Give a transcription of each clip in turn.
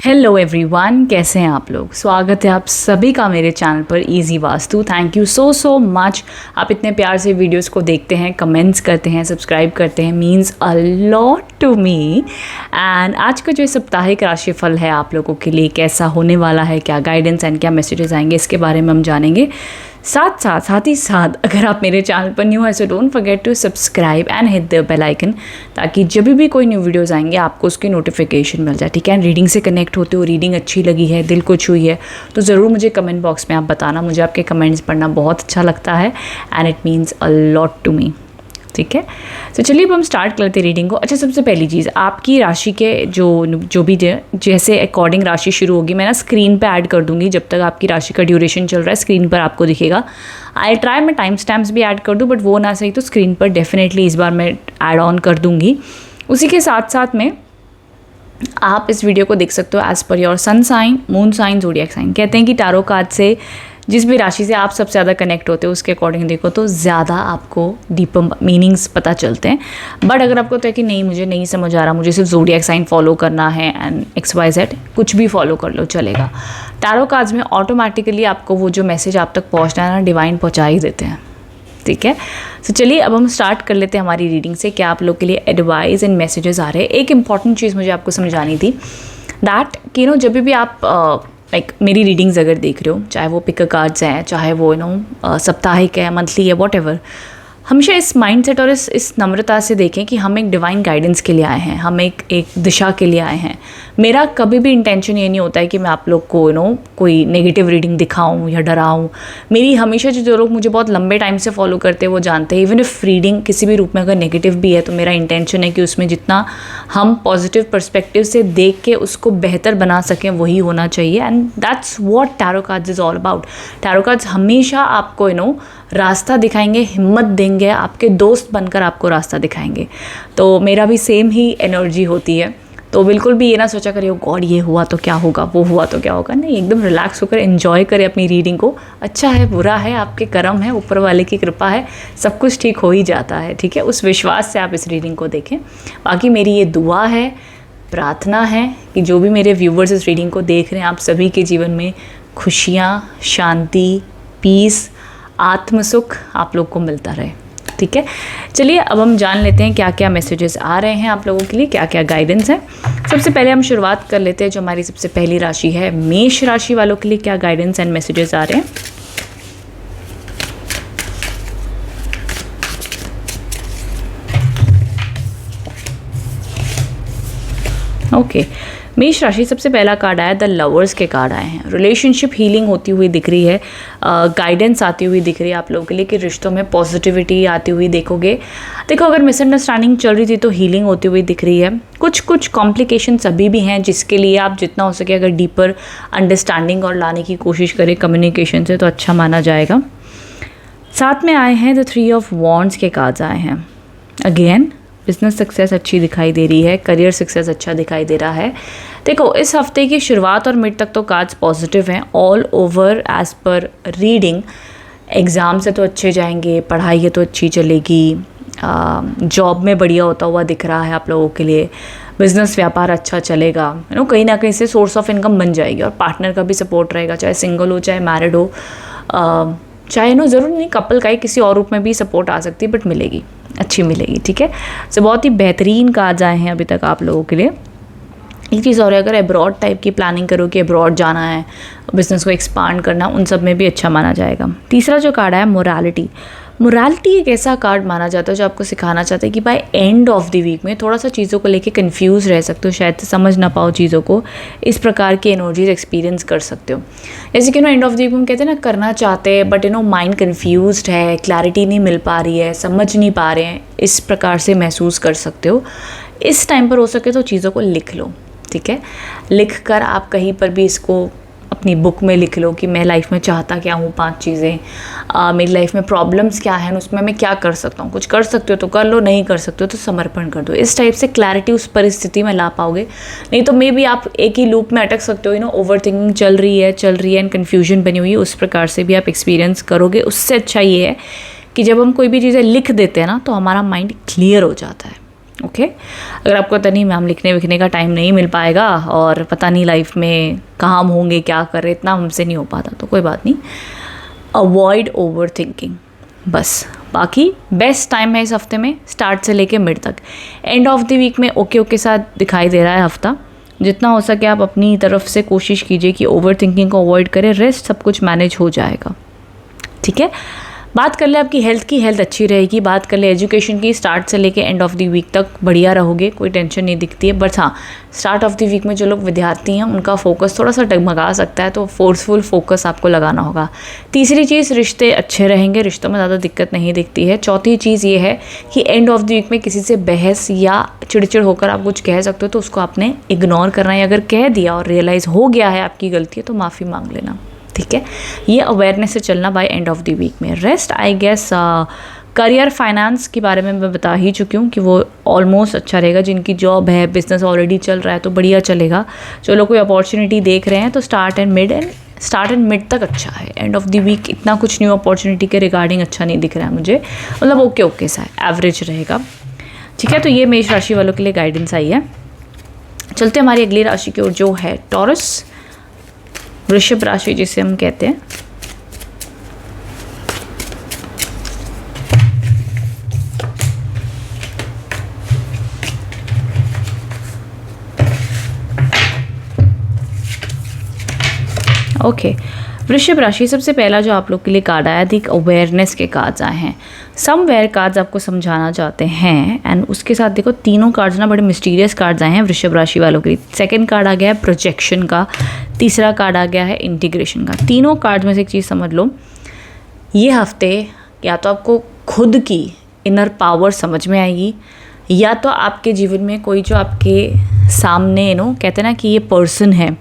Hello everyone, कैसे हैं आप लोग। स्वागत है आप सभी का मेरे चैनल पर easy vastu. Thank you so much. आप इतने प्यार से वीडियोस को देखते हैं, कमेंट्स करते हैं, सब्सक्राइब करते हैं, means a lot to me. And आज का जो साप्ताहिक राशिफल है आप लोगों के लिए कैसा होने वाला है, क्या गाइडेंस एंड क्या मैसेजेस आएंगे, इसके बारे में हम जानेंगे। साथ ही साथ अगर आप मेरे चैनल पर न्यू है so don't forget to subscribe and hit the bell icon, ताकि जब भी कोई न्यू वीडियोस आएंगे आपको उसकी नोटिफिकेशन मिल जाए। ठीक है, रीडिंग से कनेक्ट होते हो, रीडिंग अच्छी लगी है, दिल को छुई है तो ज़रूर मुझे कमेंट बॉक्स में आप बताना। मुझे आपके कमेंट्स पढ़ना बहुत अच्छा लगता है and it means a lot to me. ठीक है, तो चलिए अब हम स्टार्ट करते हैं रीडिंग को। अच्छा, सबसे पहली चीज़, आपकी राशि के जो भी जैसे अकॉर्डिंग राशि शुरू होगी, मैं ना स्क्रीन पे ऐड कर दूंगी। जब तक आपकी राशि का ड्यूरेशन चल रहा है स्क्रीन पर आपको दिखेगा। आई ट्राई मैं टाइम स्टैम्प्स भी ऐड कर दूँ, बट वो ना सही तो स्क्रीन पर डेफिनेटली इस बार मैं ऐड ऑन कर दूँगी। उसी के साथ साथ में आप इस वीडियो को देख सकते हो as per your sun sign, moon sign, zodiac sign. कहते हैं कि टैरो कार्ड से जिस भी राशि से आप सबसे ज़्यादा कनेक्ट होते हो उसके अकॉर्डिंग देखो तो ज़्यादा आपको डीपर मीनिंग्स पता चलते हैं। बट अगर आपको तो है कि नहीं मुझे नहीं समझ आ रहा, मुझे सिर्फ ज़ोडिएक साइन फॉलो करना है एंड XYZ, कुछ भी फॉलो कर लो चलेगा। टैरो कार्ड्स में ऑटोमेटिकली आपको वो जो मैसेज आप तक पहुँचना है ना, डिवाइन पहुँचा ही देते हैं। ठीक है, तो चलिए अब हम स्टार्ट कर लेते हैं हमारी रीडिंग से। क्या आप लोग के लिए एडवाइस एंड मैसेजेस आ रहे हैं। एक इंपॉर्टेंट चीज़ मुझे आपको समझानी थी दैट कि जब भी आप मेरी रीडिंग्स अगर देख रहे हो, चाहे वो पिक कार्ड्स हैं, चाहे वो साप्ताहिक है, मंथली है, वॉटएवर, हमेशा इस माइंडसेट और इस नम्रता से देखें कि हम एक डिवाइन गाइडेंस के लिए आए हैं, हम एक दिशा के लिए आए हैं। मेरा कभी भी इंटेंशन ये नहीं होता है कि मैं आप लोग को कोई नेगेटिव रीडिंग दिखाऊं या डराऊं। मेरी हमेशा जो लोग मुझे बहुत लंबे टाइम से फॉलो करते हैं वो जानते हैं, इवन इफ रीडिंग किसी भी रूप में अगर नेगेटिव भी है तो मेरा इंटेंशन है कि उसमें जितना हम पॉजिटिव पर्सपेक्टिव से देख के उसको बेहतर बना सकें वही होना चाहिए। And that's what tarot cards is all about. Tarot cards हमेशा आपको रास्ता दिखाएंगे, हिम्मत देंगे, आपके दोस्त बनकर आपको रास्ता दिखाएंगे। तो मेरा भी सेम ही एनर्जी होती है। तो बिल्कुल भी ये ना सोचा करिए गॉड ये हुआ तो क्या होगा, वो हुआ तो क्या होगा। नहीं, एकदम रिलैक्स होकर एंजॉय करें अपनी रीडिंग को। अच्छा है, बुरा है, आपके कर्म है, ऊपर वाले की कृपा है, सब कुछ ठीक हो ही जाता है। ठीक है, उस विश्वास से आप इस रीडिंग को देखें। बाकी मेरी ये दुआ है, प्रार्थना है कि जो भी मेरे व्यूवर्स इस रीडिंग को देख रहे हैं, आप सभी के जीवन में खुशियाँ, शांति, पीस, आत्मसुख आप लोग को मिलता रहे। ठीक है, चलिए अब हम जान लेते हैं क्या क्या मैसेजेस आ रहे हैं आप लोगों के लिए, क्या क्या गाइडेंस है। सबसे पहले हम शुरुआत कर लेते हैं जो हमारी सबसे पहली राशि है मेष राशि वालों के लिए क्या गाइडेंस एंड मैसेजेस आ रहे हैं। ओके, मेष राशि सबसे पहला कार्ड आया द लवर्स के कार्ड आए हैं। रिलेशनशिप हीलिंग होती हुई दिख रही है, गाइडेंस आती हुई दिख रही है आप लोगों के लिए कि रिश्तों में पॉजिटिविटी आती हुई देखोगे। देखो, अगर मिसअंडरस्टैंडिंग चल रही थी तो हीलिंग होती हुई दिख रही है। कुछ कॉम्प्लिकेशंस अभी भी हैं जिसके लिए आप जितना हो सके अगर डीपर अंडरस्टैंडिंग और लाने की कोशिश करें कम्युनिकेशन से तो अच्छा माना जाएगा। साथ में आए हैं द 3 ऑफ वॉन्ड्स के कार्ड्स आए हैं। अगेन बिजनेस सक्सेस अच्छी दिखाई दे रही है, करियर सक्सेस अच्छा दिखाई दे रहा है। देखो, इस हफ्ते की शुरुआत और मिड तक तो कार्ड्स पॉजिटिव हैं all over as per reading. Exam से तो अच्छे जाएंगे, पढ़ाई है तो अच्छी चलेगी, जॉब में बढ़िया होता हुआ दिख रहा है आप लोगों के लिए, बिजनेस व्यापार अच्छा चलेगा, कहीं ना कहीं से सोर्स ऑफ इनकम बन जाएगी और पार्टनर का भी सपोर्ट रहेगा, चाहे सिंगल हो चाहे मैरिड हो, चाहे ज़रूर नहीं कपल का ही, किसी और रूप में भी सपोर्ट आ सकती है, बट मिलेगी, अच्छी मिलेगी। ठीक है, तो बहुत ही बेहतरीन कार्ड्स आए हैं अभी तक आप लोगों के लिए। एक चीज़ और है, अगर अब्रॉड टाइप की प्लानिंग करो कि अब्रॉड जाना है, बिजनेस को एक्सपांड करना, उन सब में भी अच्छा माना जाएगा। तीसरा जो कार्ड है मोरालिटी। मोरालिटी एक ऐसा कार्ड माना जाता है जो आपको सिखाना चाहता है कि by end of the week में थोड़ा सा चीज़ों को लेके कंफ्यूज रह सकते हो, शायद समझ ना पाओ चीज़ों को, इस प्रकार की एनर्जीज एक्सपीरियंस कर सकते हो। जैसे कि एंड ऑफ द वीक में कहते हैं ना, करना चाहते हैं बट माइंड कन्फ्यूज्ड है, क्लैरिटी नहीं मिल पा रही है, समझ नहीं पा रहे हैं, इस प्रकार से महसूस कर सकते हो। इस टाइम पर हो सके तो चीज़ों को लिख लो। ठीक है, लिख कर आप कहीं पर भी इसको अपनी बुक में लिख लो कि मैं लाइफ में चाहता क्या हूँ, 5 चीज़ें, मेरी लाइफ में प्रॉब्लम्स क्या हैं, उसमें मैं क्या कर सकता हूँ। कुछ कर सकते हो तो कर लो, नहीं कर सकते हो तो समर्पण कर दो। इस टाइप से क्लैरिटी उस परिस्थिति में ला पाओगे। नहीं तो मे बी आप एक ही लूप में अटक सकते हो, ओवर थिंकिंग चल रही है एंड कन्फ्यूजन बनी हुई है, उस प्रकार से भी आप एक्सपीरियंस करोगे। उससे अच्छा ये है कि जब हम कोई भी चीज़ें लिख देते हैं ना तो हमारा माइंड क्लियर हो जाता है। ओके अगर आपको पता नहीं मैम लिखने विखने का टाइम नहीं मिल पाएगा और पता नहीं लाइफ में कहाँ हम होंगे क्या कर रहे, इतना हमसे नहीं हो पाता, तो कोई बात नहीं, अवॉइड ओवर थिंकिंग बस। बाकी बेस्ट टाइम है इस हफ्ते में स्टार्ट से लेके मिड तक। एंड ऑफ द वीक में ओके ओके साथ दिखाई दे रहा है हफ्ता। जितना हो सके आप अपनी तरफ से कोशिश कीजिए कि ओवर थिंकिंग को अवॉइड करें, रेस्ट सब कुछ मैनेज हो जाएगा, ठीक है। बात कर ले आपकी हेल्थ की, हेल्थ अच्छी रहेगी। बात कर ले एजुकेशन की, स्टार्ट से लेके एंड ऑफ द वीक तक बढ़िया रहोगे, कोई टेंशन नहीं दिखती है। बट हाँ, स्टार्ट ऑफ द वीक में जो लोग विद्यार्थी हैं उनका फोकस थोड़ा सा डगमगा सकता है, तो फोर्सफुल फोकस आपको लगाना होगा। तीसरी चीज़, रिश्ते अच्छे रहेंगे, रिश्तों में ज़्यादा दिक्कत नहीं दिखती है। चौथी चीज़ ये है कि एंड ऑफ द वीक में किसी से बहस या चिड़चिड़ होकर आप कुछ कह सकते हो तो उसको आपने इग्नोर करना है। अगर कह दिया और रियलाइज़ हो गया है आपकी गलती है तो माफ़ी मांग लेना, ठीक है। ये अवेयरनेस से चलना by end of the week में। Rest I guess career finance के बारे में मैं बता ही चुकी हूँ कि वो ऑलमोस्ट अच्छा रहेगा। जिनकी जॉब है, बिजनेस ऑलरेडी चल रहा है तो बढ़िया चलेगा। जो लोग कोई अपॉर्चुनिटी देख रहे हैं तो स्टार्ट एंड मिड तक अच्छा है। एंड ऑफ द वीक इतना कुछ न्यू अपॉर्चुनिटी के रिगार्डिंग अच्छा नहीं दिख रहा है मुझे, मतलब ओके ओके सा एवरेज रहेगा, ठीक है। तो ये मेष राशि वालों के लिए गाइडेंस आई है। चलते हमारी अगली राशि की ओर जो है टॉरस, वृषभ राशि जिसे हम कहते हैं। ओके वृषभ राशि, सबसे पहला जो आप लोग के लिए कार्ड आया थी, अवेयरनेस के कार्ड्स आए हैं। समवेयर कार्ड्स आपको समझाना चाहते हैं। एंड उसके साथ देखो तीनों कार्ड्स ना बड़े मिस्टीरियस कार्ड्स आए हैं वृषभ राशि वालों के लिए। सेकंड कार्ड आ गया है प्रोजेक्शन का, तीसरा कार्ड आ गया है इंटीग्रेशन का। तीनों कार्ड में से एक चीज़ समझ लो, ये हफ्ते या तो आपको खुद की इनर पावर समझ में आएगी, या तो आपके जीवन में कोई जो आपके सामने कहते हैं ना कि ये पर्सन है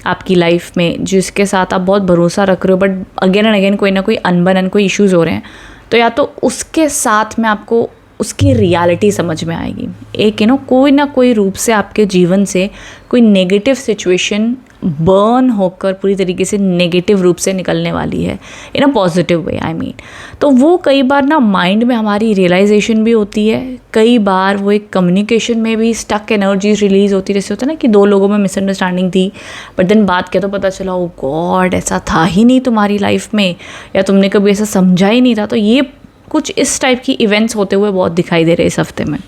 आपकी लाइफ में जिसके साथ आप बहुत भरोसा रख रहे हो, बट अगेन एंड अगेन कोई ना कोई अनबन कोई इश्यूज़ हो रहे हैं, तो या तो उसके साथ में आपको उसकी रियलिटी समझ में आएगी। एक कोई ना कोई रूप से आपके जीवन से कोई नेगेटिव सिचुएशन बर्न होकर पूरी तरीके से नेगेटिव रूप से निकलने वाली है, इन a positive way I mean. तो वो कई बार ना माइंड में हमारी रियलाइजेशन भी होती है, कई बार वो एक कम्युनिकेशन में भी स्टक एनर्जीज रिलीज होती है। जैसे होता है ना कि दो लोगों में मिसअंडरस्टैंडिंग थी, बट देन बात किया तो पता चला ओ गॉड ऐसा था ही नहीं तुम्हारी लाइफ में, या तुमने कभी ऐसा समझा ही नहीं था। तो ये कुछ इस टाइप की इवेंट्स होते हुए बहुत दिखाई दे रहे हैं इस हफ्ते में।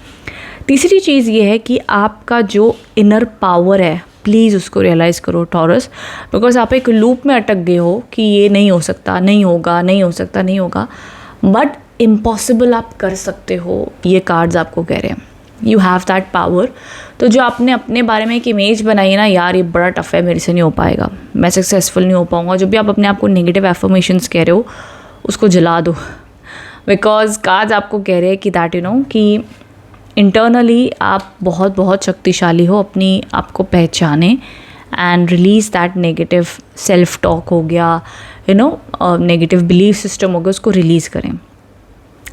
तीसरी चीज़ ये है कि आपका जो इनर पावर है प्लीज़ उसको रियलाइज़ करो टॉरस, बिकॉज आप एक लूप में अटक गए हो कि ये नहीं हो सकता, नहीं होगा, नहीं हो सकता, नहीं होगा, बट इम्पॉसिबल आप कर सकते हो, ये कार्ड्स आपको कह रहे हैं। You have that power. तो जो आपने अपने बारे में एक इमेज बनाई है ना, यार ये बड़ा टफ है, मेरे से नहीं हो पाएगा, मैं सक्सेसफुल नहीं हो पाऊँगा, जो भी आप अपने आप को नेगेटिव एफर्मेशंस कह रहे हो उसको जला दो, बिकॉज कार्ड्स आपको कह रहे हैं कि दैट कि इंटरनली आप बहुत बहुत शक्तिशाली हो, अपनी आपको पहचाने and release that negative self talk हो गया, नेगेटिव बिलीफ सिस्टम हो गया, उसको रिलीज़ करें।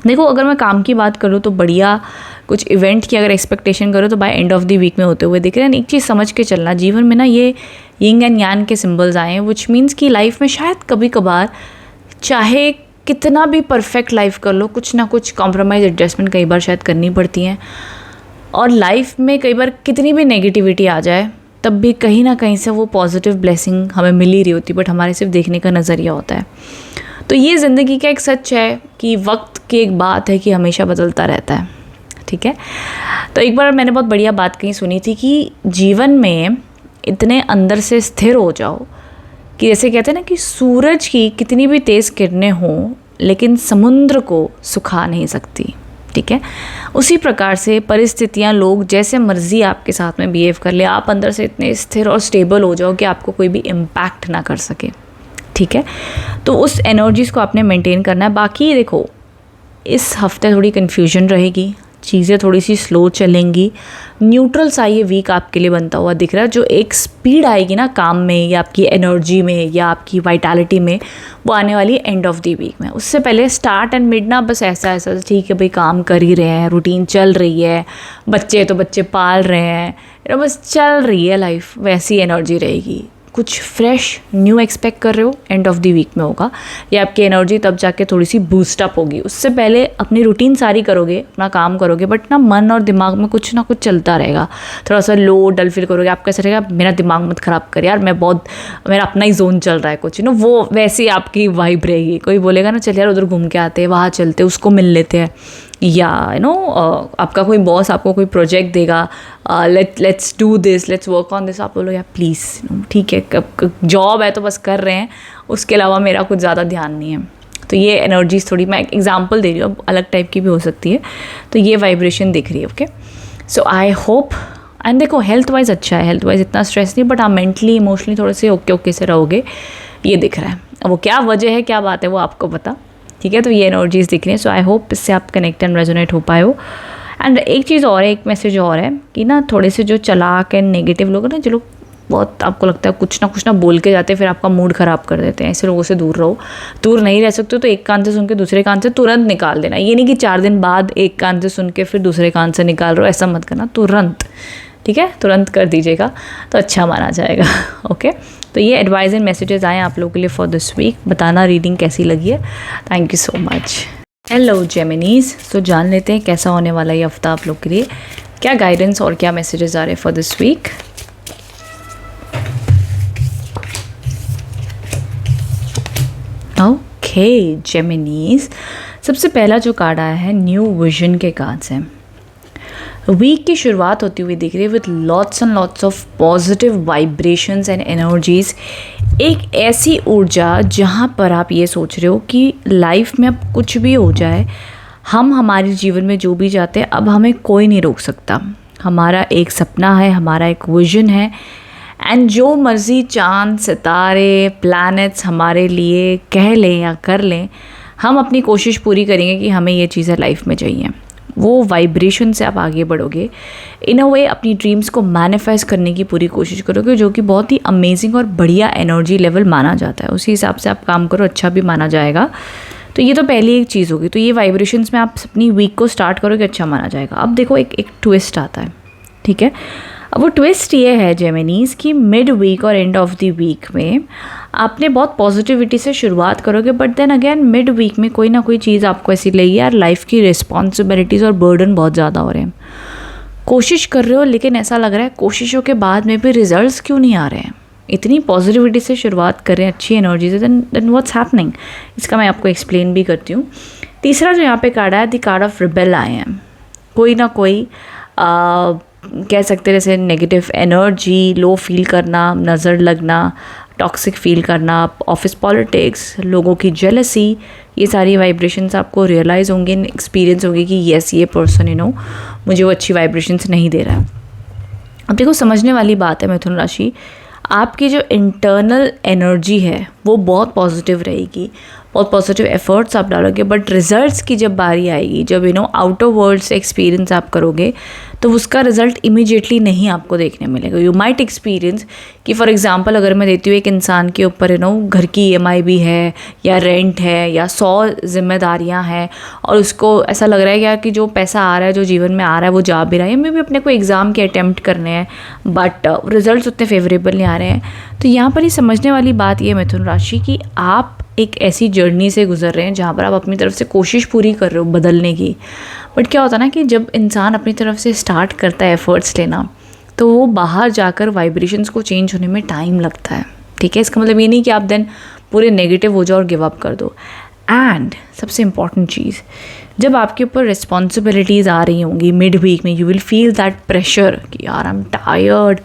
देखो अगर मैं काम की बात करूँ तो बढ़िया कुछ इवेंट की अगर एक्सपेक्टेशन करो तो by end of the week में होते हुए दिख रहे हैं। एक चीज़ समझ के चलना, जीवन में ना ये यिंग एंड यांग के सिम्बल्स आए हैं, विच मीन्स कि लाइफ में शायद कभी कभार चाहे कितना भी परफेक्ट लाइफ कर लो, कुछ ना कुछ कॉम्प्रोमाइज़ एडजस्टमेंट कई बार शायद करनी पड़ती हैं। और लाइफ में कई बार कितनी भी नेगेटिविटी आ जाए तब भी कहीं ना कहीं से वो पॉजिटिव ब्लेसिंग हमें मिल ही रही होती, बट हमारे सिर्फ देखने का नज़रिया होता है। तो ये ज़िंदगी का एक सच है कि वक्त की एक बात है कि हमेशा बदलता रहता है, ठीक है। तो एक बार मैंने बहुत बढ़िया बात कहीं सुनी थी कि जीवन में इतने अंदर से स्थिर हो जाओ कि जैसे कहते हैं ना कि सूरज की कितनी भी तेज़ किरणें हों लेकिन समुद्र को सुखा नहीं सकती, ठीक है। उसी प्रकार से परिस्थितियाँ, लोग जैसे मर्जी आपके साथ में बिहेव कर ले, आप अंदर से इतने स्थिर और स्टेबल हो जाओ कि आपको कोई भी इम्पैक्ट ना कर सके, ठीक है। तो उस एनर्जीज़ को आपने मेंटेन करना है। बाकी देखो इस हफ्ते थोड़ी कन्फ्यूजन रहेगी, चीज़ें थोड़ी सी स्लो चलेंगी, न्यूट्रल सा ये वीक आपके लिए बनता हुआ दिख रहा है। जो एक स्पीड आएगी ना काम में या आपकी एनर्जी में या आपकी वाइटैलिटी में, वो आने वाली है एंड ऑफ द वीक में। उससे पहले स्टार्ट एंड मिड ना बस ऐसा ठीक है भाई, काम कर ही रहे हैं, रूटीन चल रही है, बच्चे तो बच्चे पाल रहे हैं, बस चल रही है लाइफ, वैसी एनर्जी रहेगी। कुछ फ्रेश न्यू एक्सपेक्ट कर रहे हो, एंड ऑफ द वीक में होगा। या आपकी एनर्जी तब जाके थोड़ी सी बूस्ट अप होगी। उससे पहले अपनी रूटीन सारी करोगे, अपना काम करोगे, बट ना मन और दिमाग में कुछ ना कुछ चलता रहेगा। थोड़ा सा लो डल फील करोगे, आपका ऐसा रहेगा मेरा दिमाग मत ख़राब कर यार, मेरा अपना ही जोन चल रहा है कुछ, वो वैसी आपकी वाइब रहेगी। कोई बोलेगा ना चल यार उधर घूम के आते हैं, वहाँ चलते, उसको मिल लेते हैं, या आपका कोई बॉस आपको कोई प्रोजेक्ट देगा, let's do this, let's work on this, आप बोलो यार प्लीज़ ठीक है, जॉब है तो बस कर रहे हैं, उसके अलावा मेरा कुछ ज़्यादा ध्यान नहीं है। तो ये एनर्जीज थोड़ी, मैं एग्जांपल दे रही हूँ, अब अलग टाइप की भी हो सकती है। तो ये वाइब्रेशन दिख रही है। Okay, so I hope, and देखो हेल्थ वाइज अच्छा है, हेल्थ वाइज इतना स्ट्रेस नहीं, बट आप मेंटली इमोशनली थोड़े से ओके से रहोगे, ये दिख रहा है। वो क्या वजह है, क्या बात है, वो आपको पता, ठीक है। तो ये एनर्जीज दिख रही हैं। सो आई होप इससे आप कनेक्ट एंड रेजोनेट हो पाए हो। एंड एक चीज़ और है, एक मैसेज और है कि ना थोड़े से जो चालाक एंड नेगेटिव लोग हैं ना, जो लोग बहुत आपको लगता है कुछ ना बोल के जाते हैं, फिर आपका मूड ख़राब कर देते हैं, ऐसे लोगों से दूर रहो। दूर नहीं रह सकते हो तो एक कान से सुन के दूसरे कान से तुरंत निकाल देना। ये नहीं कि 4 दिन बाद एक कान से सुन के फिर दूसरे कान से निकाल रहे हो, ऐसा मत करना, तुरंत, ठीक है, तुरंत कर दीजिएगा तो अच्छा माना जाएगा। ओके, तो ये एडवाइस एंड मैसेजेस आए आप लोगों के लिए फॉर दिस वीक। बताना रीडिंग कैसी लगी है। Thank you so much. Hello Geminis, so जान लेते हैं कैसा होने वाला ये हफ्ता आप लोग के लिए, क्या गाइडेंस और क्या मैसेजेस आ रहे हैं फॉर दिस वीक। ओके जेमिनीज, सबसे पहला जो कार्ड आया है न्यू विजन के कार्ड्स हैं। वीक की शुरुआत होती हुई दिख रही है with lots and lots of positive vibrations and energies. एक ऐसी ऊर्जा जहाँ पर आप ये सोच रहे हो कि लाइफ में अब कुछ भी हो जाए, हम हमारे जीवन में जो भी चाहते हैं अब हमें कोई नहीं रोक सकता। हमारा एक सपना है, हमारा एक विजन है, एंड जो मर्ज़ी चांद सितारे प्लैनेट्स हमारे लिए कह लें या कर लें, हम अपनी कोशिश पूरी करेंगे कि हमें ये चीज़ें लाइफ में चाहिए। वो वाइब्रेशन से आप आगे बढ़ोगे, इन अ वे अपनी ड्रीम्स को मैनिफेस्ट करने की पूरी कोशिश करोगे, जो कि बहुत ही अमेजिंग और बढ़िया एनर्जी लेवल माना जाता है। उसी हिसाब से आप काम करो, अच्छा भी माना जाएगा। तो ये तो पहली एक चीज़ होगी। तो ये वाइब्रेशंस में आप अपनी वीक को स्टार्ट करोगे, अच्छा माना जाएगा। अब देखो एक ट्विस्ट आता है, ठीक है। अब वो ट्विस्ट ये है जेमिनीज कि मिड वीक और एंड ऑफ द वीक में आपने बहुत पॉजिटिविटी से शुरुआत करोगे, but then again mid week में कोई ना कोई चीज़ आपको ऐसी लगेगी यार लाइफ की रिस्पॉन्सिबिलिटीज़ और बर्डन बहुत ज़्यादा हो रहे हैं। कोशिश कर रहे हो लेकिन ऐसा लग रहा है कोशिशों के बाद में भी रिजल्ट्स क्यों नहीं आ रहे हैं। इतनी पॉजिटिविटी से शुरुआत कर रहे हैं, अच्छी एनर्जी से, देन व्हाट्स हैपनिंग, इसका मैं आपको एक्सप्लेन भी करती हूँ। तीसरा जो यहाँ पे कार्ड आया, द कार्ड ऑफ रिबेल आए हैं। कोई ना कोई कह सकते हैं जैसे नेगेटिव एनर्जी, लो फील करना, नज़र लगना, टॉक्सिक फील करना, ऑफिस पॉलिटिक्स, लोगों की जेलसी, ये सारी वाइब्रेशंस आपको रियलाइज़ होंगे, एक्सपीरियंस होंगे कि येस ये पर्सन मुझे वो अच्छी वाइब्रेशंस नहीं दे रहा है। अब देखो समझने वाली बात है मिथुन राशि, आपकी जो इंटरनल एनर्जी है वो बहुत पॉजिटिव रहेगी, बहुत पॉजिटिव एफर्ट्स आप डालोगे, बट रिजल्ट्स की जब बारी आएगी, जब आउटर वर्ल्ड से एक्सपीरियंस आप करोगे, तो उसका रिजल्ट इमीडिएटली नहीं आपको देखने मिलेगा। यू माइट एक्सपीरियंस कि फॉर एग्जांपल अगर मैं देती हूँ एक इंसान के ऊपर घर की EMI भी है, या रेंट है, या 100 जिम्मेदारियाँ हैं, और उसको ऐसा लग रहा है क्या कि जो पैसा आ रहा है, जो जीवन में आ रहा है, वो जा भी रहा है, मैं भी अपने को एग्ज़ाम के अटैम्प्ट करने हैं, बट रिजल्ट उतने फेवरेबल नहीं आ रहे हैं। तो यहाँ पर ही समझने वाली बात ये मिथुन राशि कि आप एक ऐसी जर्नी से गुजर रहे हैं जहाँ पर आप अपनी तरफ से कोशिश पूरी कर रहे हो बदलने की, बट क्या होता है ना कि जब इंसान अपनी तरफ से स्टार्ट करता है एफर्ट्स लेना, तो वो बाहर जाकर वाइब्रेशंस को चेंज होने में टाइम लगता है, ठीक है। इसका मतलब ये नहीं कि आप देन पूरे नेगेटिव हो जाओ और गिव अप कर दो। एंड सबसे इम्पॉर्टेंट चीज़, जब आपके ऊपर रिस्पॉन्सिबिलिटीज़ आ रही होंगी मिड वीक में, you will feel that pressure कि यार आई एम टायर्ड,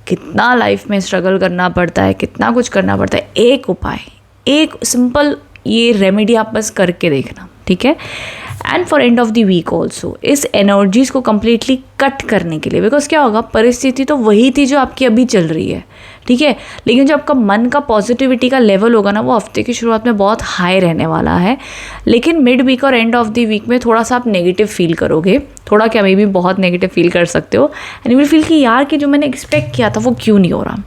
कितना लाइफ में स्ट्रगल करना पड़ता है, कितना कुछ करना पड़ता है। एक उपाय, एक सिंपल ये रेमेडी आप बस करके देखना, ठीक है। And for end of the week also इस एनर्जीज़ को कम्प्लीटली कट करने के लिए, बिकॉज क्या होगा, परिस्थिति तो वही थी जो आपकी अभी चल रही है, ठीक है, लेकिन जो आपका मन का पॉजिटिविटी का लेवल होगा ना, वो हफ्ते की शुरुआत में बहुत हाई रहने वाला है, लेकिन मिड वीक और एंड ऑफ द वीक में थोड़ा सा आप नेगेटिव फील करोगे, थोड़ा क्या, मे भी बहुत नेगेटिव फील कर सकते हो, एंड यू विल फील कि यार कि जो मैंने एक्सपेक्ट किया था वो क्यों नहीं हो रहा।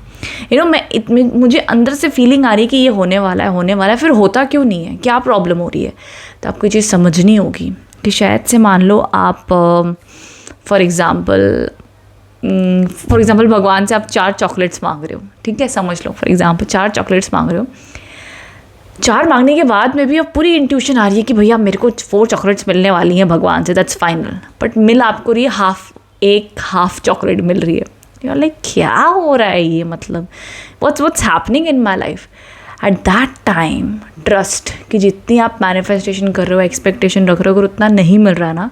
मुझे अंदर से फीलिंग आ रही है कि ये होने वाला है, फिर होता क्यों नहीं है, क्या प्रॉब्लम हो रही है। तो आपको ये चीज़ समझनी होगी कि शायद से मान लो आप फॉर एग्ज़ाम्पल फॉर एग्जांपल भगवान से आप 4 चॉकलेट्स मांग रहे हो, ठीक है, समझ लो फॉर एग्जांपल 4 चॉकलेट्स मांग रहे हो। 4 मांगने के बाद में भी अब पूरी इंट्यूशन आ रही है कि भैया मेरे को 4 चॉकलेट्स मिलने वाली हैं भगवान से, दैट्स फाइनल, बट मिल आपको रही है हाफ चॉकलेट मिल रही है। यू आर लाइक क्या हो रहा है ये, मतलब what's happening in my life. At that time trust कि जितनी आप मैनिफेस्टेशन कर रहे हो, एक्सपेक्टेशन रख रहे हो, अगर उतना नहीं मिल रहा ना,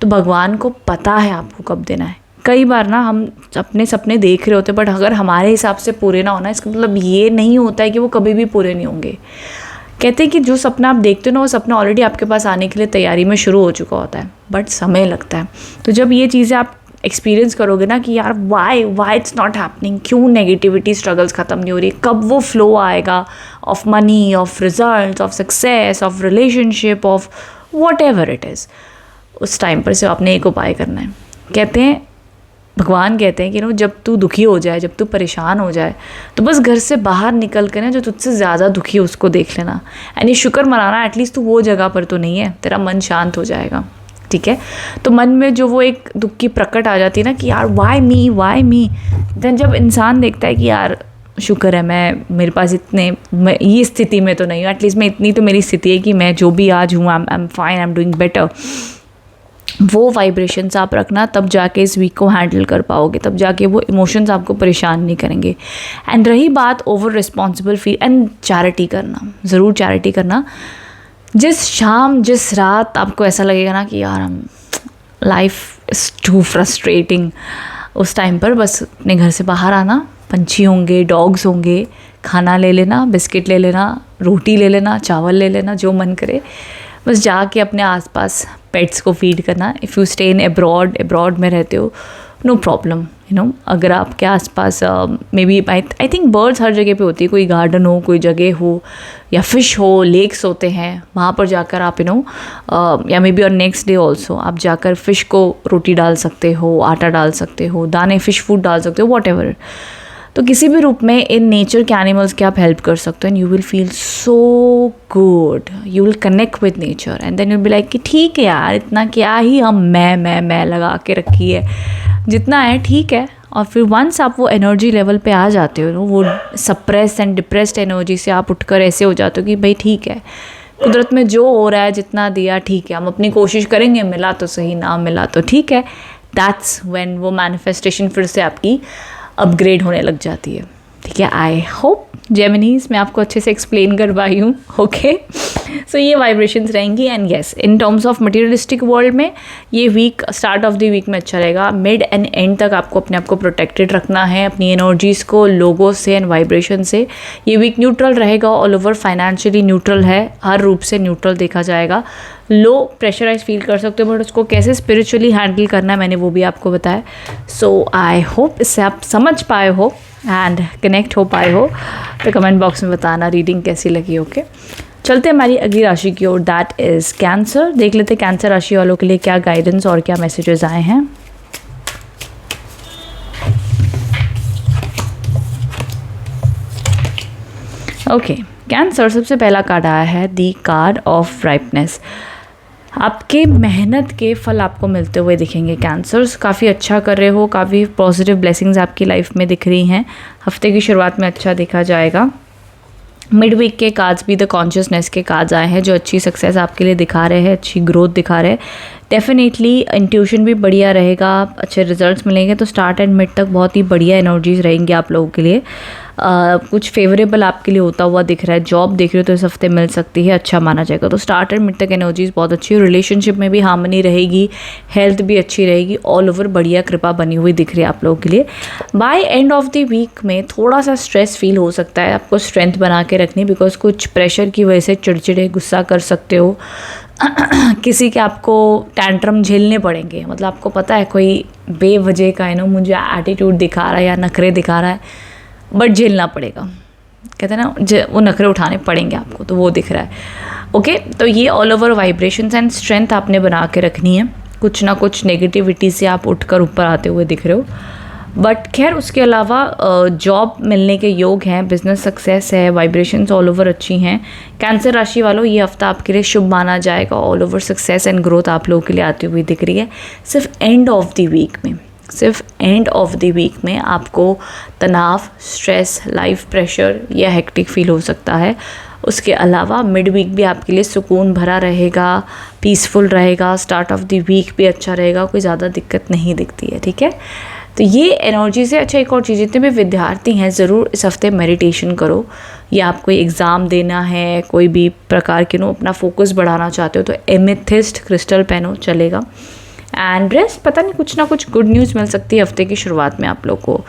तो भगवान को पता है आपको कब देना है। कई बार ना हम अपने सपने देख रहे होते बट अगर हमारे हिसाब से पूरे ना होना, इसका मतलब ये नहीं होता है कि वो कभी भी पूरे नहीं होंगे। कहते हैं कि जो सपना आप देखते हो ना, वो सपना ऑलरेडी आपके पास आने के लिए तैयारी में शुरू हो चुका होता है, बट समय लगता है। तो जब ये चीज़ें आप एक्सपीरियंस करोगे ना कि यार वाई इट्स नॉट हैपनिंग, क्यों नेगेटिविटी स्ट्रगल्स ख़त्म नहीं हो रही, कब वो फ्लो आएगा of money, of result, of success, of relationship, of what ever it is, उस टाइम पर से आपने एक उपाय करना है। कहते हैं, भगवान कहते हैं कि जब तू दुखी हो जाए, जब तू परेशान हो जाए, तो बस घर से बाहर निकल कर ना जो तुझसे ज़्यादा दुखी है उसको देख लेना, यानी शुक्र मनाना एटलीस्ट तू वो जगह पर तो नहीं है, तेरा मन शांत हो जाएगा, ठीक है। तो मन में जो वो एक दुख की प्रकट आ जाती है ना कि यार वाई मी, देन जब इंसान देखता है कि यार शुक्र है मेरे पास मैं ये स्थिति में तो नहीं हूँ, एटलीस्ट मैं इतनी तो मेरी स्थिति है कि मैं जो भी आज हूँ I am fine, I am doing better, वो वाइब्रेशंस आप रखना, तब जाके इस वीक को हैंडल कर पाओगे, तब जाके वो इमोशंस आपको परेशान नहीं करेंगे। एंड रही बात over responsible feel and charity करना, ज़रूर चैरिटी करना। जिस रात आपको ऐसा लगेगा ना कि यार लाइफ इज़ टू फ्रस्ट्रेटिंग, उस टाइम पर बस अपने घर से बाहर आना, पंछी होंगे, डॉग्स होंगे, खाना ले लेना, बिस्किट ले लेना, रोटी ले लेना, चावल ले लेना, जो मन करे, बस जाके अपने आसपास पेट्स को फीड करना। If you stay in abroad में रहते हो, नो प्रॉब्लम, अगर आपके आसपास maybe I think birds हर जगह पे होती है, कोई गार्डन हो, कोई जगह हो, या फिश हो, लेक्स होते हैं, वहाँ पर जाकर आप या मे बी और नेक्स्ट डे ऑल्सो आप जाकर फ़िश को रोटी डाल सकते हो, आटा डाल सकते हो, दाने फ़िश फूड डाल सकते हो, वॉट एवर। तो किसी भी रूप में इन नेचर के एनिमल्स की आप हेल्प कर सकते हो and you will feel so good, you will connect with nature and then you be like कि ठीक है यार, इतना क्या ही हम मैं लगा के रखी है, जितना है ठीक है। और फिर वंस आप वो एनर्जी लेवल पे आ जाते हो, वो सप्रेस एंड डिप्रेस्ड एनर्जी से आप उठकर ऐसे हो जाते हो कि भाई ठीक है, कुदरत में जो हो रहा है, जितना दिया ठीक है, हम अपनी कोशिश करेंगे, मिला तो सही, ना मिला तो ठीक है। दैट्स व्हेन वो मैनिफेस्टेशन फिर से आपकी अपग्रेड होने लग जाती है, ठीक है। आई होप जेमिनीज मैं आपको अच्छे से एक्सप्लेन कर पाई हूँ, ओके। सो ये वाइब्रेशंस रहेंगी and yes, in terms of materialistic world में ये week start of the week में अच्छा रहेगा, मिड एंड एंड तक आपको अपने आप को प्रोटेक्टेड रखना है, अपनी एनर्जीज़ को, लोगों से एंड वाइब्रेशन से। ये वीक न्यूट्रल रहेगा, ऑल ओवर फाइनेंशियली न्यूट्रल है, हर रूप से न्यूट्रल देखा जाएगा। लो प्रेशराइज फील कर सकते हो, बट उसको कैसे स्पिरिचुअली हैंडल करना है मैंने वो भी आपको बताया। सो आई होप इससे आप समझ पाए हो एंड कनेक्ट हो पाए हो। तो कमेंट बॉक्स में बताना रीडिंग कैसी लगी, ओके। चलते हमारी अगली राशि की ओर, दैट इज़ कैंसर। देख लेते कैंसर राशि वालों के लिए क्या गाइडेंस और क्या मैसेजेस आए हैं। ओके, कैंसर सबसे पहला कार्ड आया है दी कार्ड ऑफ राइपनेस। आपके मेहनत के फल आपको मिलते हुए दिखेंगे कैंसर्स, काफ़ी अच्छा कर रहे हो, काफ़ी पॉजिटिव ब्लेसिंग्स आपकी लाइफ में दिख रही हैं। हफ्ते की शुरुआत में अच्छा देखा जाएगा। मिड वीक के कार्ड्स भी द कॉन्शियसनेस के कार्ड्स आए हैं जो अच्छी सक्सेस आपके लिए दिखा रहे हैं, अच्छी ग्रोथ दिखा रहे हैं। डेफिनेटली इंट्यूशन भी बढ़िया रहेगा, अच्छे रिजल्ट्स मिलेंगे। तो स्टार्ट एंड मिड तक बहुत ही बढ़िया एनर्जीज रहेंगी आप लोगों के लिए। कुछ फेवरेबल आपके लिए होता हुआ दिख रहा है, जॉब देख रहे हो तो इस हफ्ते मिल सकती है, अच्छा माना जाएगा। तो स्टार्ट एंड मिड तक एनर्जीज बहुत अच्छी है, रिलेशनशिप में भी हार्मनी रहेगी, हेल्थ भी अच्छी रहेगी, ऑल ओवर बढ़िया कृपा बनी हुई दिख रही है आप लोगों के लिए। By end of the week में थोड़ा सा स्ट्रेस फील हो सकता है, आपको स्ट्रेंथ बना के रखनी, बिकॉज कुछ प्रेशर की वजह से चिड़चिड़े गुस्सा कर सकते हो किसी के आपको टैंट्रम झेलने पड़ेंगे, मतलब आपको पता है कोई बेवजह का मुझे एटीट्यूड दिखा रहा है या नखरे दिखा रहा है, बट झेलना पड़ेगा, कहते हैं ना वो नखरे उठाने पड़ेंगे आपको, तो वो दिख रहा है, ओके। तो ये all over vibrations and strength आपने बना के रखनी है, कुछ ना कुछ नेगेटिविटी से आप उठकर ऊपर आते हुए दिख रहे हो। बट खैर उसके अलावा जॉब मिलने के योग हैं, बिजनेस सक्सेस है, वाइब्रेशंस ऑल ओवर अच्छी हैं। कैंसर राशि वालों ये हफ्ता आपके लिए शुभ माना जाएगा, all over success and growth आप लोगों के लिए आती हुई दिख रही है। सिर्फ एंड ऑफ द वीक में सिर्फ एंड ऑफ द वीक में आपको तनाव, स्ट्रेस, लाइफ प्रेशर या हेक्टिक फील हो सकता है। उसके अलावा मिड वीक भी आपके लिए सुकून भरा रहेगा, पीसफुल रहेगा, स्टार्ट ऑफ द वीक भी अच्छा रहेगा, कोई ज़्यादा दिक्कत नहीं दिखती है, ठीक है। तो ये एनर्जी से अच्छा एक और चीज़, जितने भी विद्यार्थी हैं ज़रूर इस हफ्ते मेडिटेशन करो, या आप कोई एग्ज़ाम देना है, कोई भी प्रकार के अपना फोकस बढ़ाना चाहते हो तो एमेथिस्ट क्रिस्टल पहनो, चलेगा। एंड रेस्ट, पता नहीं कुछ ना कुछ गुड न्यूज़ मिल सकती है हफ्ते की शुरुआत में आप लोग को,